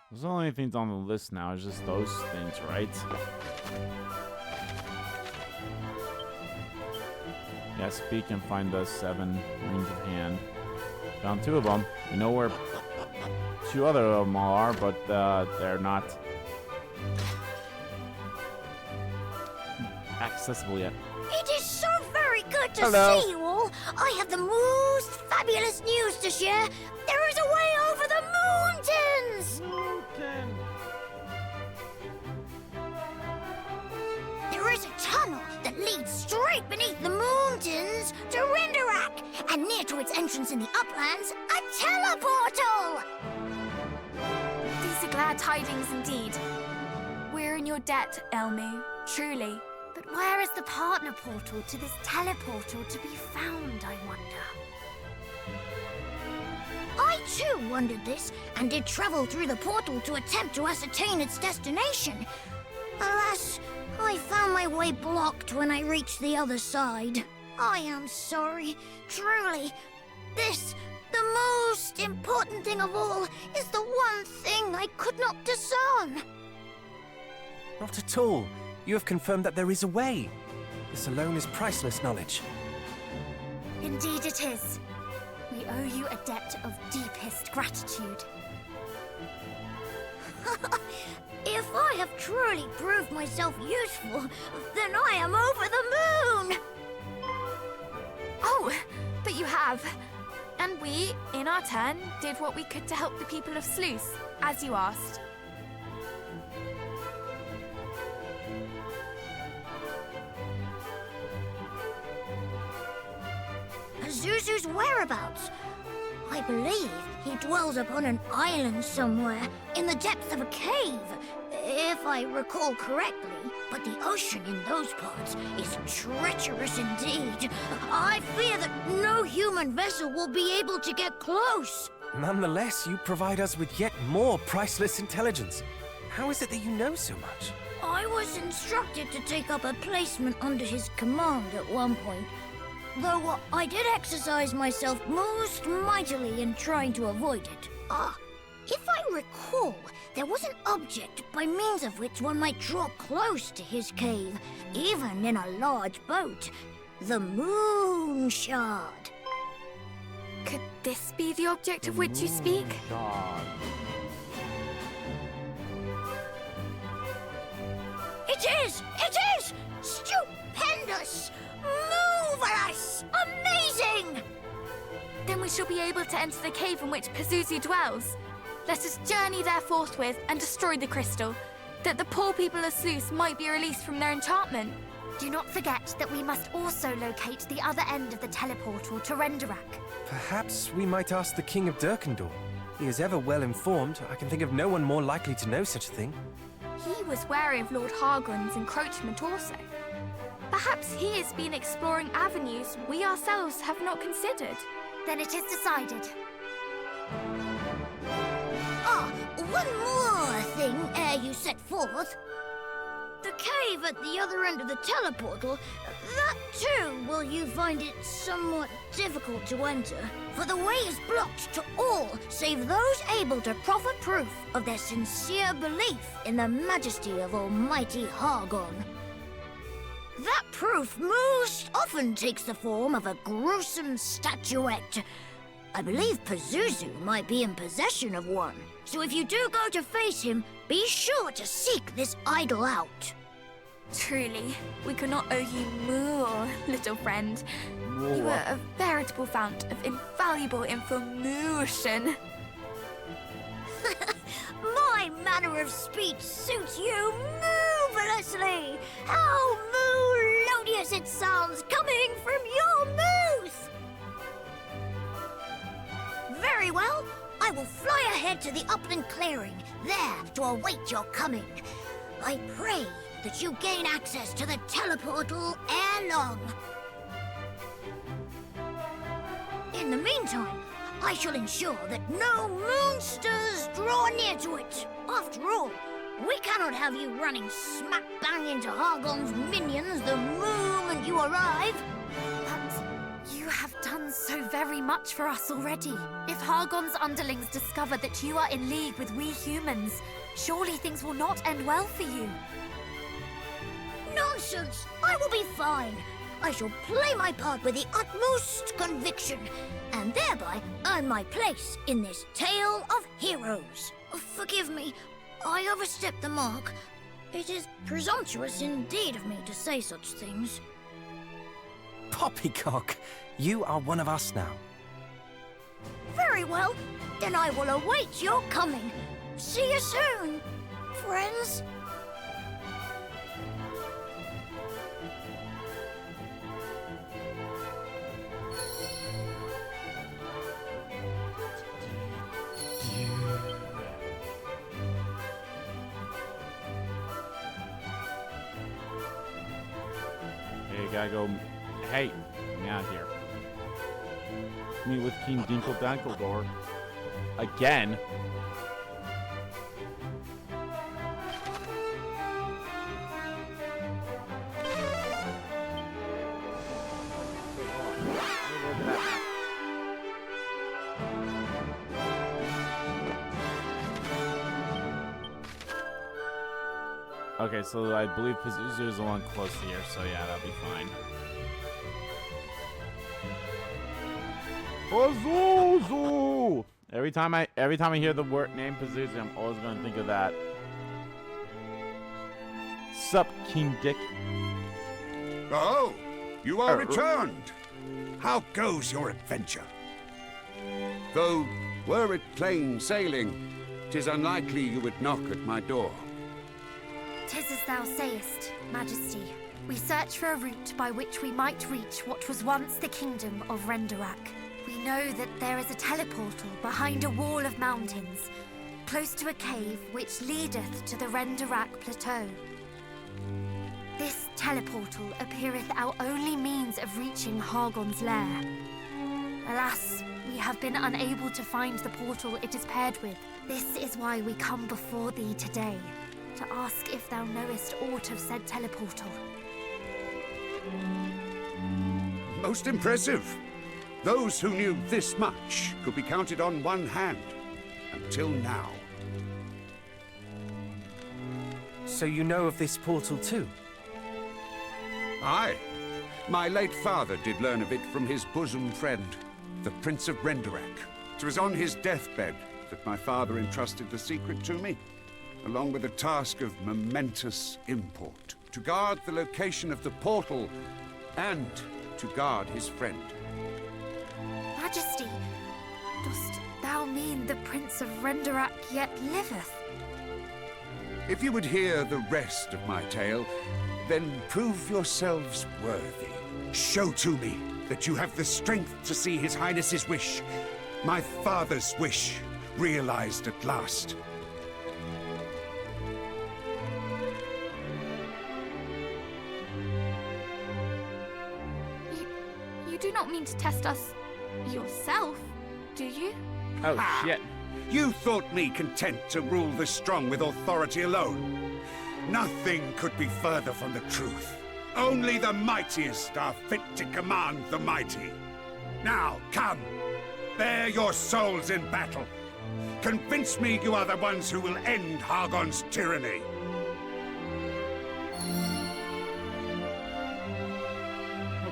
There's only things on the list now, it's just those things, right? Yeah, speak and find the 7 rings of hand. Found 2 of them. We know where 2 other of them are, but they're not accessible yet. It is so very good to see you all. I have the most fabulous news to share. There is a way over the mountains. There is a tunnel that that leads straight beneath the mountains to Erdrick, and near to its entrance in the uplands, a teleportal! These are glad tidings indeed. We're in your debt, Elmu, truly. But where is the partner portal to this teleportal to be found, I wonder? I too wondered this, and did travel through the portal to attempt to ascertain its destination. Alas, I found my way blocked when I reached the other side. I am sorry, truly. This, the most important thing of all, is the one thing I could not discern. Not at all. You have confirmed that there is a way. This alone is priceless knowledge. Indeed it is. We owe you a debt of deepest gratitude. If I have truly proved myself useful, then I am over the moon! Oh, but you have. And we, in our turn, did what we could to help the people of Sluice, as you asked. Pazuzu's whereabouts? I believe he dwells upon an island somewhere, in the depths of a cave, if I recall correctly. But the ocean in those parts is treacherous indeed. I fear that no human vessel will be able to get close. Nonetheless, you provide us with yet more priceless intelligence. How is it that you know so much? I was instructed to take up a placement under his command at one point. Though I did exercise myself most mightily in trying to avoid it. If I recall, there was an object by means of which one might draw close to his cave, even in a large boat. The moon shard. Could this be the object of which you speak? God. It is! It is! Stupendous! Marvelous! Amazing! Then we shall be able to enter the cave in which Pazuzu dwells. Let us journey there forthwith and destroy the crystal, that the poor people of Sluice might be released from their enchantment. Do not forget that we must also locate the other end of the teleportal to Erdrick. Perhaps we might ask the King of Dragonlord. He is ever well informed. I can think of no one more likely to know such a thing. He was wary of Lord Haragon's encroachment also. Perhaps he has been exploring avenues we ourselves have not considered. Then it is decided. One more thing ere you set forth. The cave at the other end of the teleportal, that too will you find it somewhat difficult to enter, for the way is blocked to all save those able to proffer proof of their sincere belief in the majesty of Almighty Haragon. That proof most often takes the form of a gruesome statuette. I believe Pazuzu might be in possession of one. So if you do go to face him, be sure to seek this idol out. Truly, we could not owe you more, little friend. You are a veritable fount of invaluable information. My manner of speech suits you marvelously. How melodious it sounds coming from your mouth! Very well. I will fly ahead to the upland clearing, there to await your coming. I pray that you gain access to the teleportal ere long. In the meantime, I shall ensure that no moonsters draw near to it. After all, we cannot have you running smack bang into Haragon's minions the moment you arrive. But you have done so very much for us already. If Haragon's underlings discover that you are in league with we humans, surely things will not end well for you. Nonsense! I will be fine. I shall play my part with the utmost conviction, and thereby earn my place in this tale of heroes. Forgive me, I overstepped the mark. It is presumptuous indeed of me to say such things. Poppycock, you are one of us now. Very well, then I will await your coming. See you soon, friends. Okay, gotta go. Hey, get out of here. Meet with King Dragonlord. Again? Okay, so I believe Pazuzu is the one close here, so yeah, that'll be fine. Pazuzu! Every time I hear the word name Pazuzu, I'm always gonna think of that. Sup, King Dick? Oh, you are returned. How goes your adventure? Though, were it plain sailing, 'tis unlikely you would knock at my door. 'Tis as thou sayest, Majesty. We search for a route by which we might reach what was once the kingdom of Renderak. We know that there is a teleportal behind a wall of mountains, close to a cave which leadeth to the Renderak plateau. This teleportal appeareth our only means of reaching Haragon's lair. Alas, we have been unable to find the portal it is paired with. This is why we come before thee today, to ask if thou knowest aught of said teleportal. Most impressive. Those who knew this much could be counted on one hand. Until now. So you know of this portal too? Aye. My late father did learn of it from his bosom friend, the Prince of Renderak. 'Twas on his deathbed that my father entrusted the secret to me, along with a task of momentous import, to guard the location of the portal and to guard his friend. Majesty, dost thou mean the Prince of Renderak yet liveth? If you would hear the rest of my tale, then prove yourselves worthy. Show to me that you have the strength to see His Highness's wish, my father's wish, realized at last. You do not mean to test us yourself, do you? Oh, shit. You thought me content to rule the strong with authority alone. Nothing could be further from the truth. Only the mightiest are fit to command the mighty. Now, come. Bare your souls in battle. Convince me you are the ones who will end Haragon's tyranny.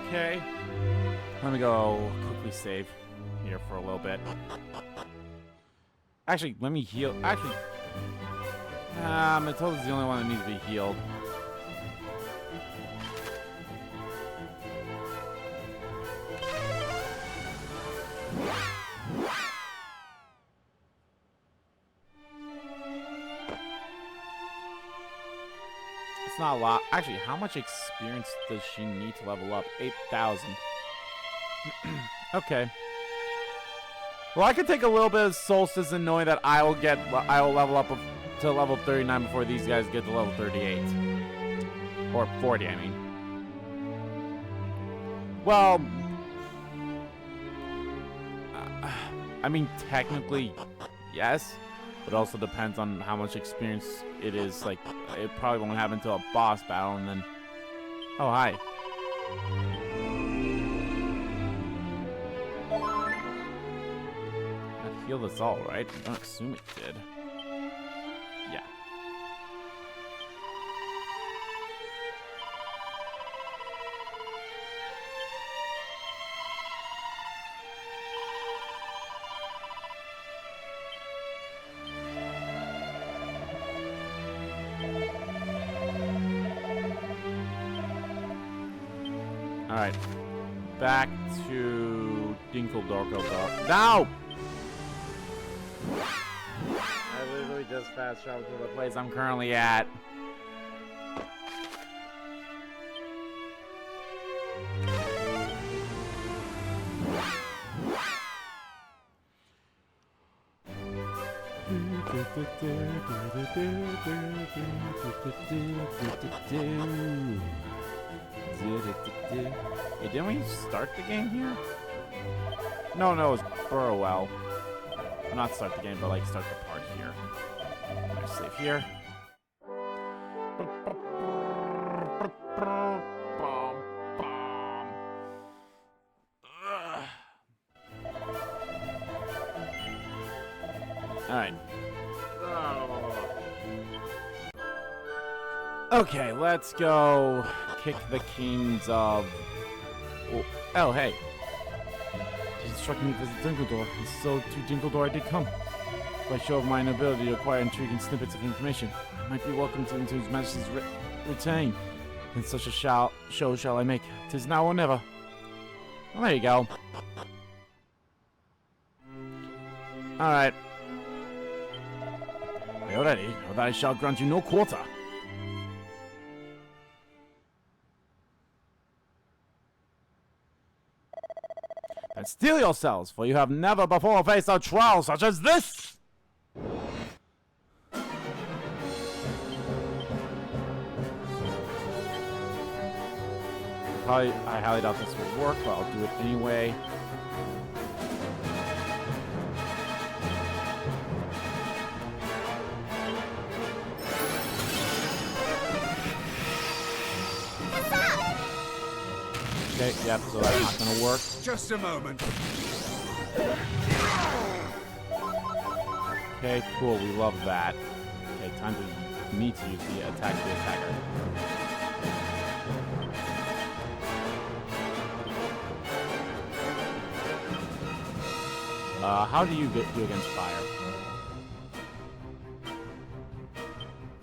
Okay. Let me go quickly save here for a little bit. Actually, let me heal. Actually, Matilda's the only one that needs to be healed. It's not a lot. Actually, how much experience does she need to level up? 8,000. Okay. Well, I could take a little bit of Solstice and knowing that I will level up to level 39 before these guys get to level 38. Or 40, I mean. Well, I mean, technically, yes. But it also depends on how much experience it is. Like, it probably won't happen until a boss battle, and then... Oh, hi. That healed us all, right? I don't assume it did. Yeah. Alright. Back to Dinkledorko. No! I literally just fast traveled to the place I'm currently at. Hey, didn't we start the game here? No, it was Burrowell. Not start the game, but like start the part here. Let's save here. Alright. Okay, let's go kick the kings of... Oh, hey. It struck me as a Dragonlord, and so to Dragonlord I did come. By show of my ability to acquire intriguing snippets of information, I might be welcomed into His Majesty's retain. And such a show shall I make. 'Tis now or never. Well, there you go. Alright. Are you ready? Or that I shall grant you no quarter. And steel yourselves, for you have never before faced a trial such as this! I highly doubt this will work, but I'll do it anyway. Okay, yep, so that's not gonna work. Just a moment. Okay, cool, we love that. Okay, time for me to use the attack the attacker. How do you do against fire?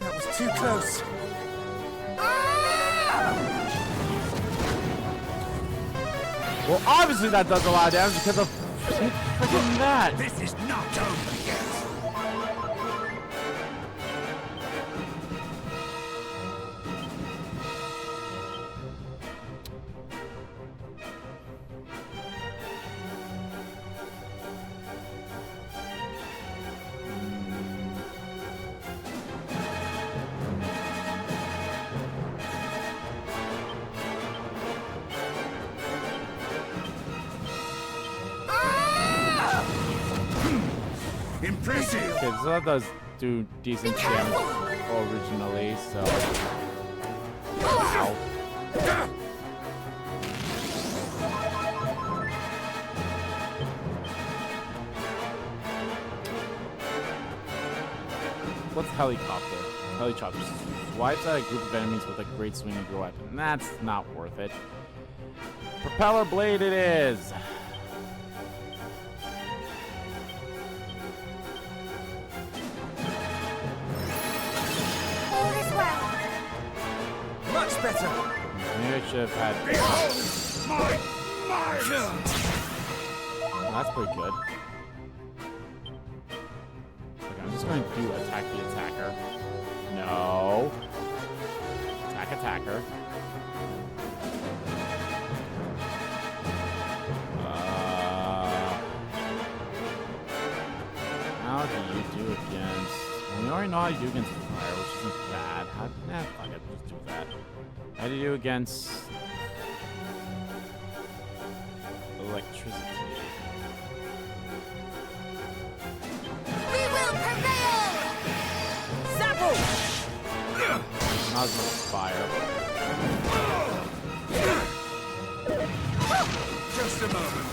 That was too close. Well, obviously that does a lot of damage because of freaking that. This is not over yet. Impressive. Okay, so that does do decent damage originally, so... Ow. What's helicopter? Helicopter swipes at a group of enemies with a great swing of your weapon. That's not worth it. Propeller blade it is! Much better. Maybe I should have had... Behold my That's pretty good. Okay, I'm just going to do attack the attacker. No. Attack attacker. How do you do against... Well, we already know how you do against fire, which isn't bad. How... Nah, fuck it, just do that. How do you do against... electricity? We will prevail! Zapple! Not as much fire. Just a moment.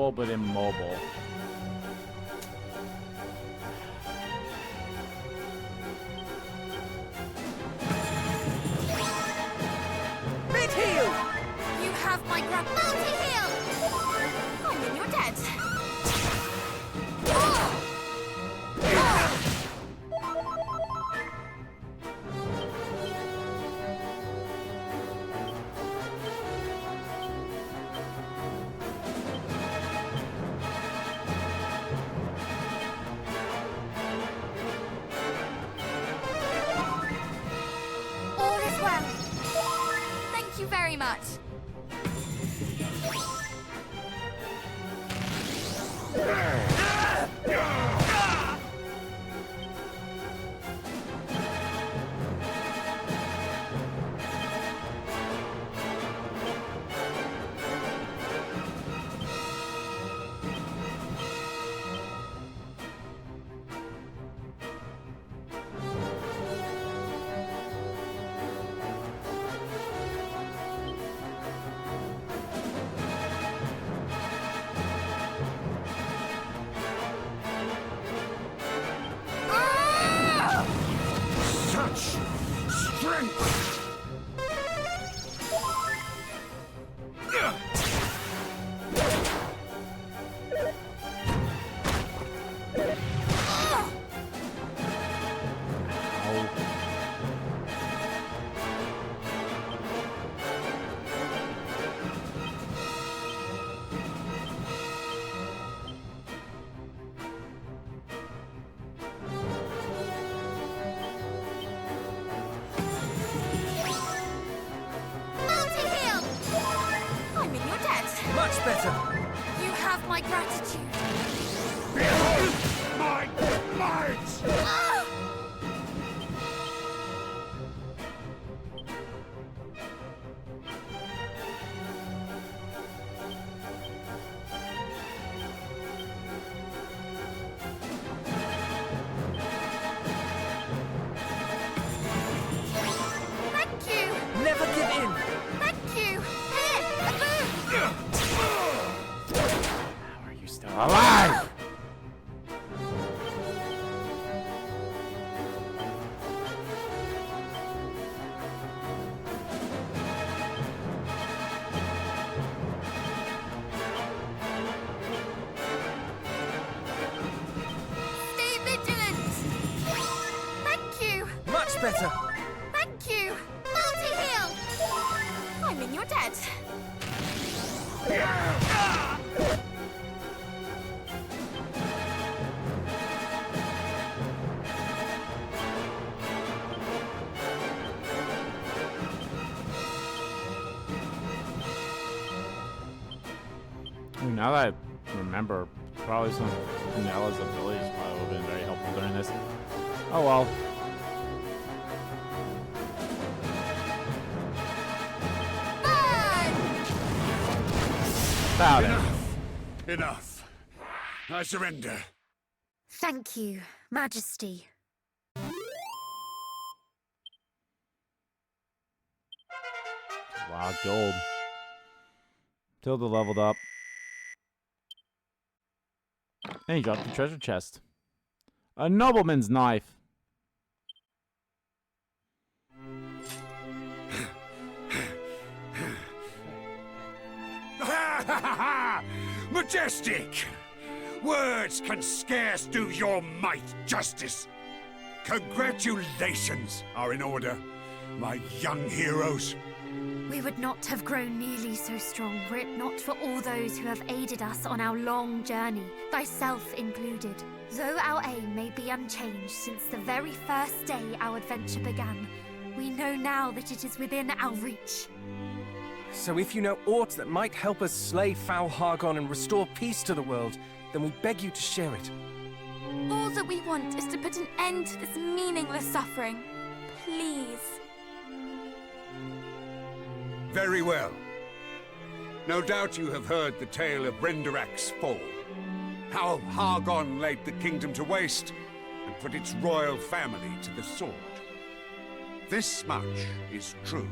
mobile but immobile. Mid-heal! You have my grab. Multi-heal! I mean, you're dead. All is well. Thank you very much. Such strength! Multi-heal! I mean, you're dead. Much better. You have my gratitude. Behold my might! Thank you! Never give in. Thank you! Here! A boon! How are you still alive? Stay vigilant! Thank you! Much better. Thank you! Multi-heal! I mean, you're dead. Now that I remember, probably some of Penella's abilities probably would have been very helpful during this. Oh well. About it. Enough! Enough! I surrender. Thank you, Majesty. Wow, gold. Tilda leveled up. And he dropped the treasure chest. A nobleman's knife. Majestic! Words can scarce do your might justice. Congratulations are in order, my young heroes. We would not have grown nearly so strong were it not for all those who have aided us on our long journey, thyself included. Though our aim may be unchanged since the very first day our adventure began, we know now that it is within our reach. So if you know aught that might help us slay foul Haragon and restore peace to the world, then we beg you to share it. All that we want is to put an end to this meaningless suffering. Please. Very well. No doubt you have heard the tale of Renderak's fall. How Haragon laid the kingdom to waste and put its royal family to the sword. This much is true,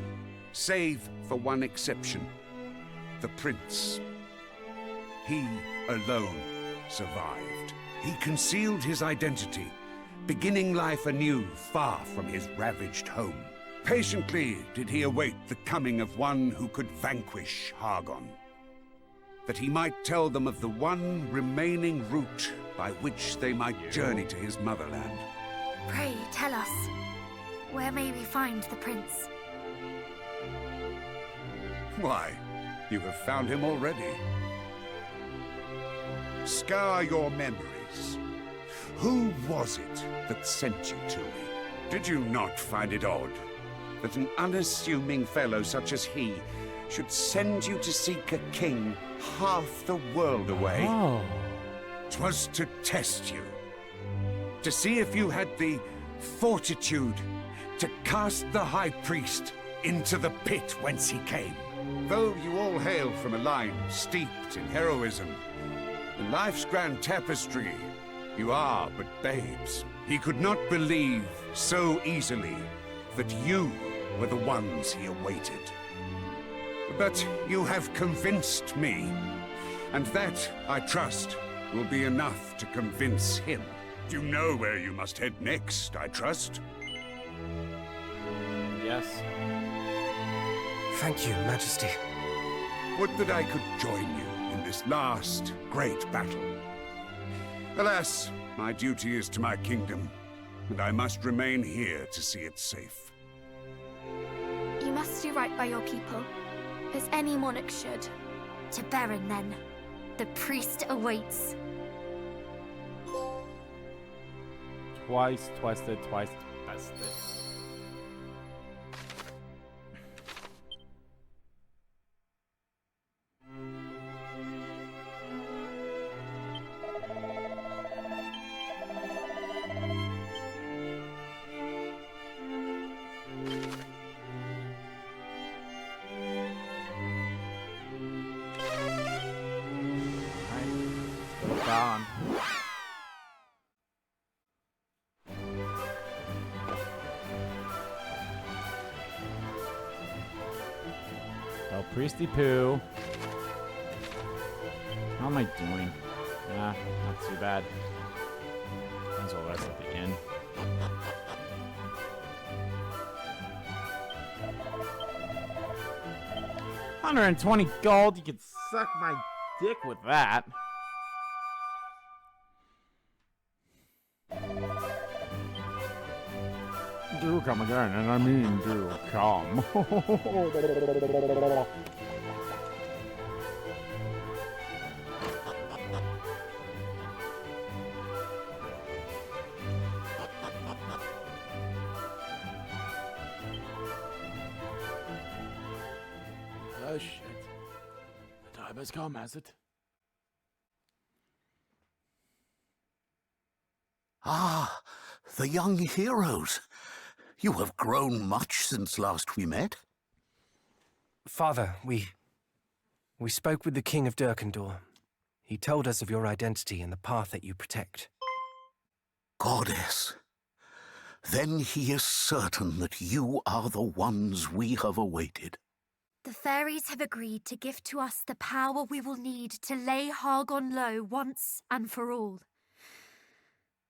save for one exception. The prince. he alone survived. He concealed his identity, beginning life anew far from his ravaged home. Patiently did he await the coming of one who could vanquish Haragon, that he might tell them of the one remaining route by which they might journey to his motherland. Pray, tell us, where may we find the prince? Why, you have found him already. Scour your memories. Who was it that sent you to me? Did you not find it odd that an unassuming fellow such as he should send you to seek a king half the world away? Oh. 'Twas to test you, to see if you had the fortitude to cast the High Priest into the pit whence he came. Though you all hail from a line steeped in heroism, in life's grand tapestry, you are but babes. He could not believe so easily that you were the ones he awaited. But you have convinced me, and that, I trust, will be enough to convince him. You know where you must head next, I trust? Yes. Thank you, Majesty. Would that I could join you in this last great battle. Alas, my duty is to my kingdom, and I must remain here to see it safe. You must do right by your people, as any monarch should. To Baron, then. The priest awaits. Twice tested. Gone. Oh, Priesty Poo. How am I doing? Nah, not too bad. Might as well rest at the inn. $120 gold. You can suck my dick with that. Do come again, and I mean do come. Oh shit. The time has come, has it? Ah, the young heroes. You have grown much since last we met. Father, we spoke with the King of Durkendor. He told us of your identity and the path that you protect. Goddess. Then he is certain that you are the ones we have awaited. The fairies have agreed to give to us the power we will need to lay Haragon low once and for all.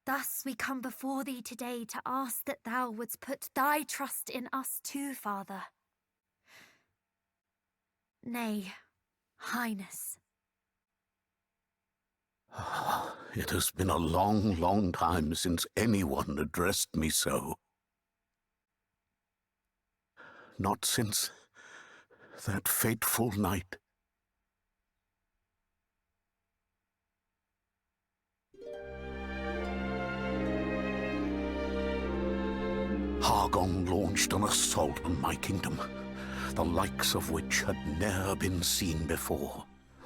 Thus we come before thee today to ask that thou wouldst put thy trust in us too, Father. Nay, Highness. It has been a long, long time since anyone addressed me so. Not since that fateful night. Haragon launched an assault on my kingdom, the likes of which had ne'er been seen before.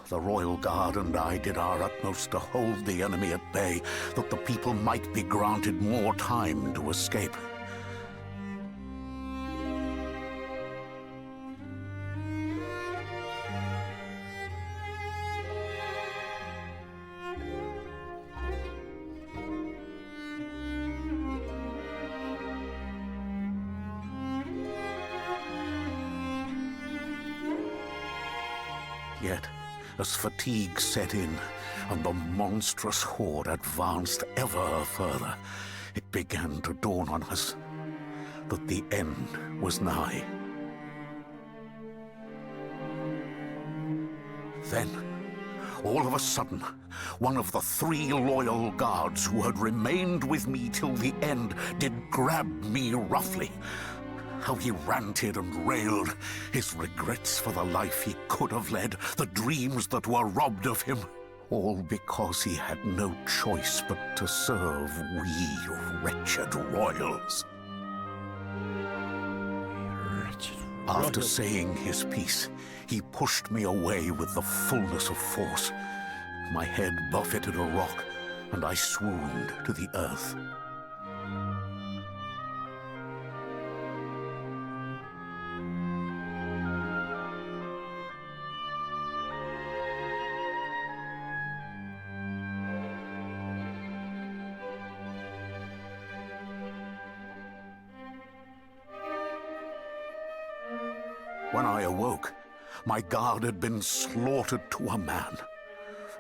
The Royal Guard and I did our utmost to hold the enemy at bay, that the people might be granted more time to escape. Yet, as fatigue set in and the monstrous horde advanced ever further, it began to dawn on us that the end was nigh. Then, all of a sudden, one of the 3 loyal guards who had remained with me till the end did grab me roughly. How he ranted and railed, his regrets for the life he could have led, the dreams that were robbed of him, all because he had no choice but to serve we wretched royals. After saying his piece, he pushed me away with the fullness of force. My head buffeted a rock, and I swooned to the earth. When I awoke, my guard had been slaughtered to a man.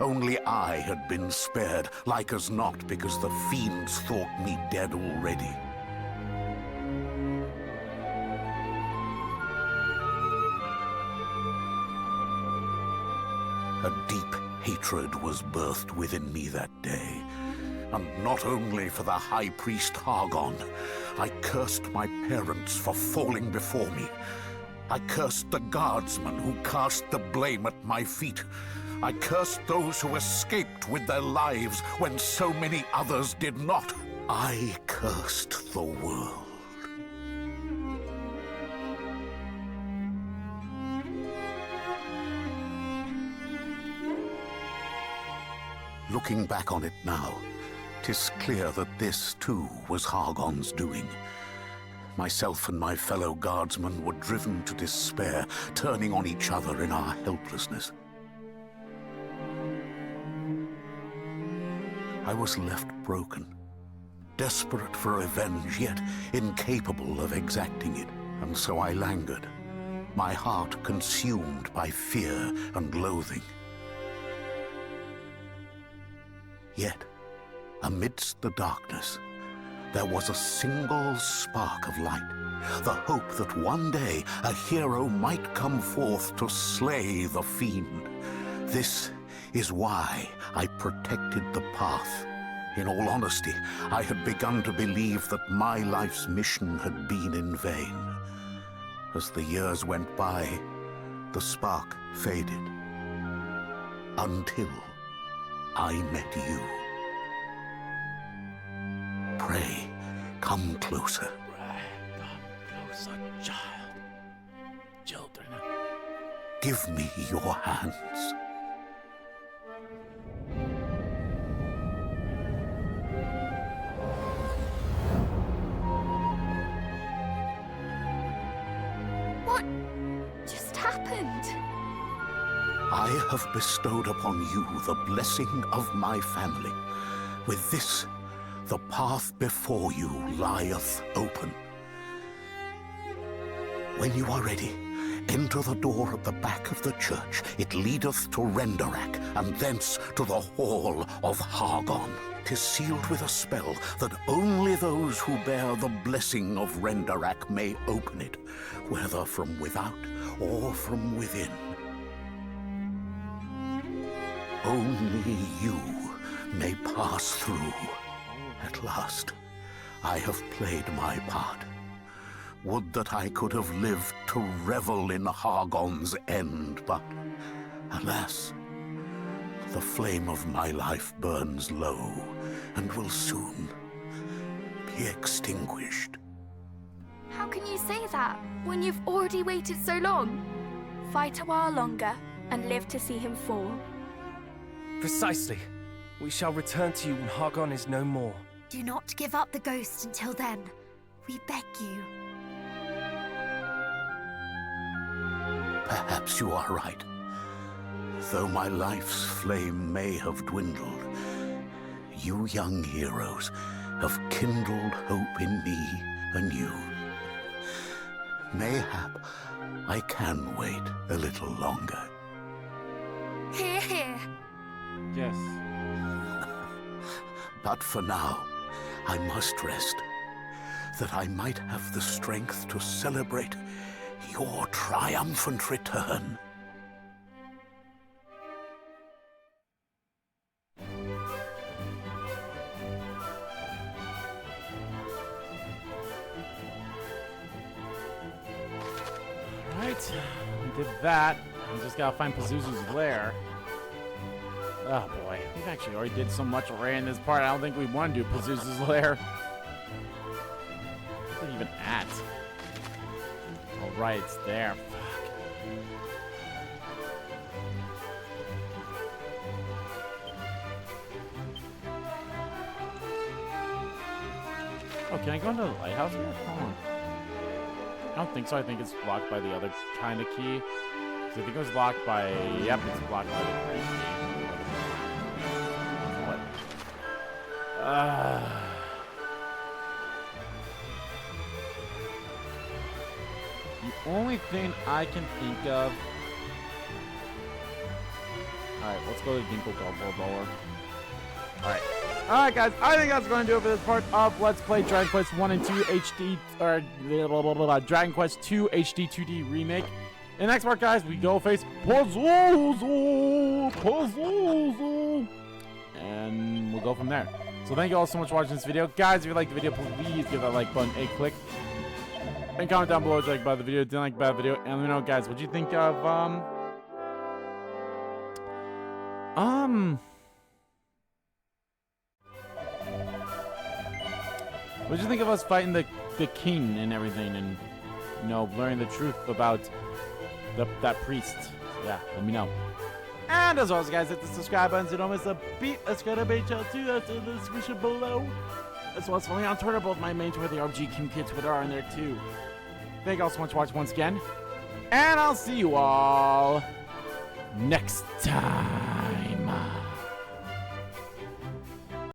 Only I had been spared, like as not, because the fiends thought me dead already. A deep hatred was birthed within me that day. And not only for the High Priest Haragon, I cursed my parents for falling before me. I cursed the guardsmen who cast the blame at my feet. I cursed those who escaped with their lives when so many others did not. I cursed the world. Looking back on it now, 'tis clear that this too was Haragon's doing. Myself and my fellow guardsmen were driven to despair, turning on each other in our helplessness. I was left broken, desperate for revenge, yet incapable of exacting it. And so I languid, my heart consumed by fear and loathing. Yet, amidst the darkness, there was a single spark of light, the hope that one day a hero might come forth to slay the fiend. This is why I protected the path. In all honesty, I had begun to believe that my life's mission had been in vain. As the years went by, the spark faded. Until I met you. Pray, come closer. Pray, come closer, child. Children. Give me your hands. What just happened? I have bestowed upon you the blessing of my family. With this, the path before you lieth open. When you are ready, enter the door at the back of the church. It leadeth to Erdrick, and thence to the hall of Haragon. 'Tis sealed with a spell that only those who bear the blessing of Erdrick may open it, whether from without or from within. Only you may pass through. At last, I have played my part. Would that I could have lived to revel in Haragon's end, but alas, the flame of my life burns low and will soon be extinguished. How can you say that when you've already waited so long? Fight a while longer and live to see him fall. Precisely. We shall return to you when Haragon is no more. Do not give up the ghost until then. We beg you. Perhaps you are right. Though my life's flame may have dwindled, you young heroes have kindled hope in me anew. Mayhap I can wait a little longer. Here Yes. But for now, I must rest, that I might have the strength to celebrate your triumphant return. Alright, we did that. We just gotta find Pazuzu's lair. Oh boy, we've actually already did so much already in this part. I don't think we want to do Pazuzu's lair. Where's it even at? Oh right, it's there. Fuck. Oh, can I go into the lighthouse here? Hold on. I don't think so. I think it's blocked by the other kind of key. So I think it was blocked by... Yep, it's blocked by the green key. What? The only thing I can think of... Alright, let's go to the Ginkgo Blower. Alright. Alright guys, I think that's going to do it for this part of Let's Play Dragon Quest 1 and 2 HD, or Dragon Quest 2 HD 2D Remake. In the next part, guys, we go face Pazuzu, and we'll go from there. So thank you all so much for watching this video. Guys, if you liked the video, please give that like button a click. And comment down below if you like about the video, didn't like about the video, and let me know, guys, what you think of, what do you think of us fighting the king and everything, and, you know, learning the truth about that priest? Yeah, let me know. And as always, guys, hit the subscribe button so don't miss a beat. Let's go to BHL2. That's in the description below. As well as follow me on Twitter. Both my main Twitter, the RG Kim Kid Twitter, are in there too. Thank you all so much for watching once again. And I'll see you all next time.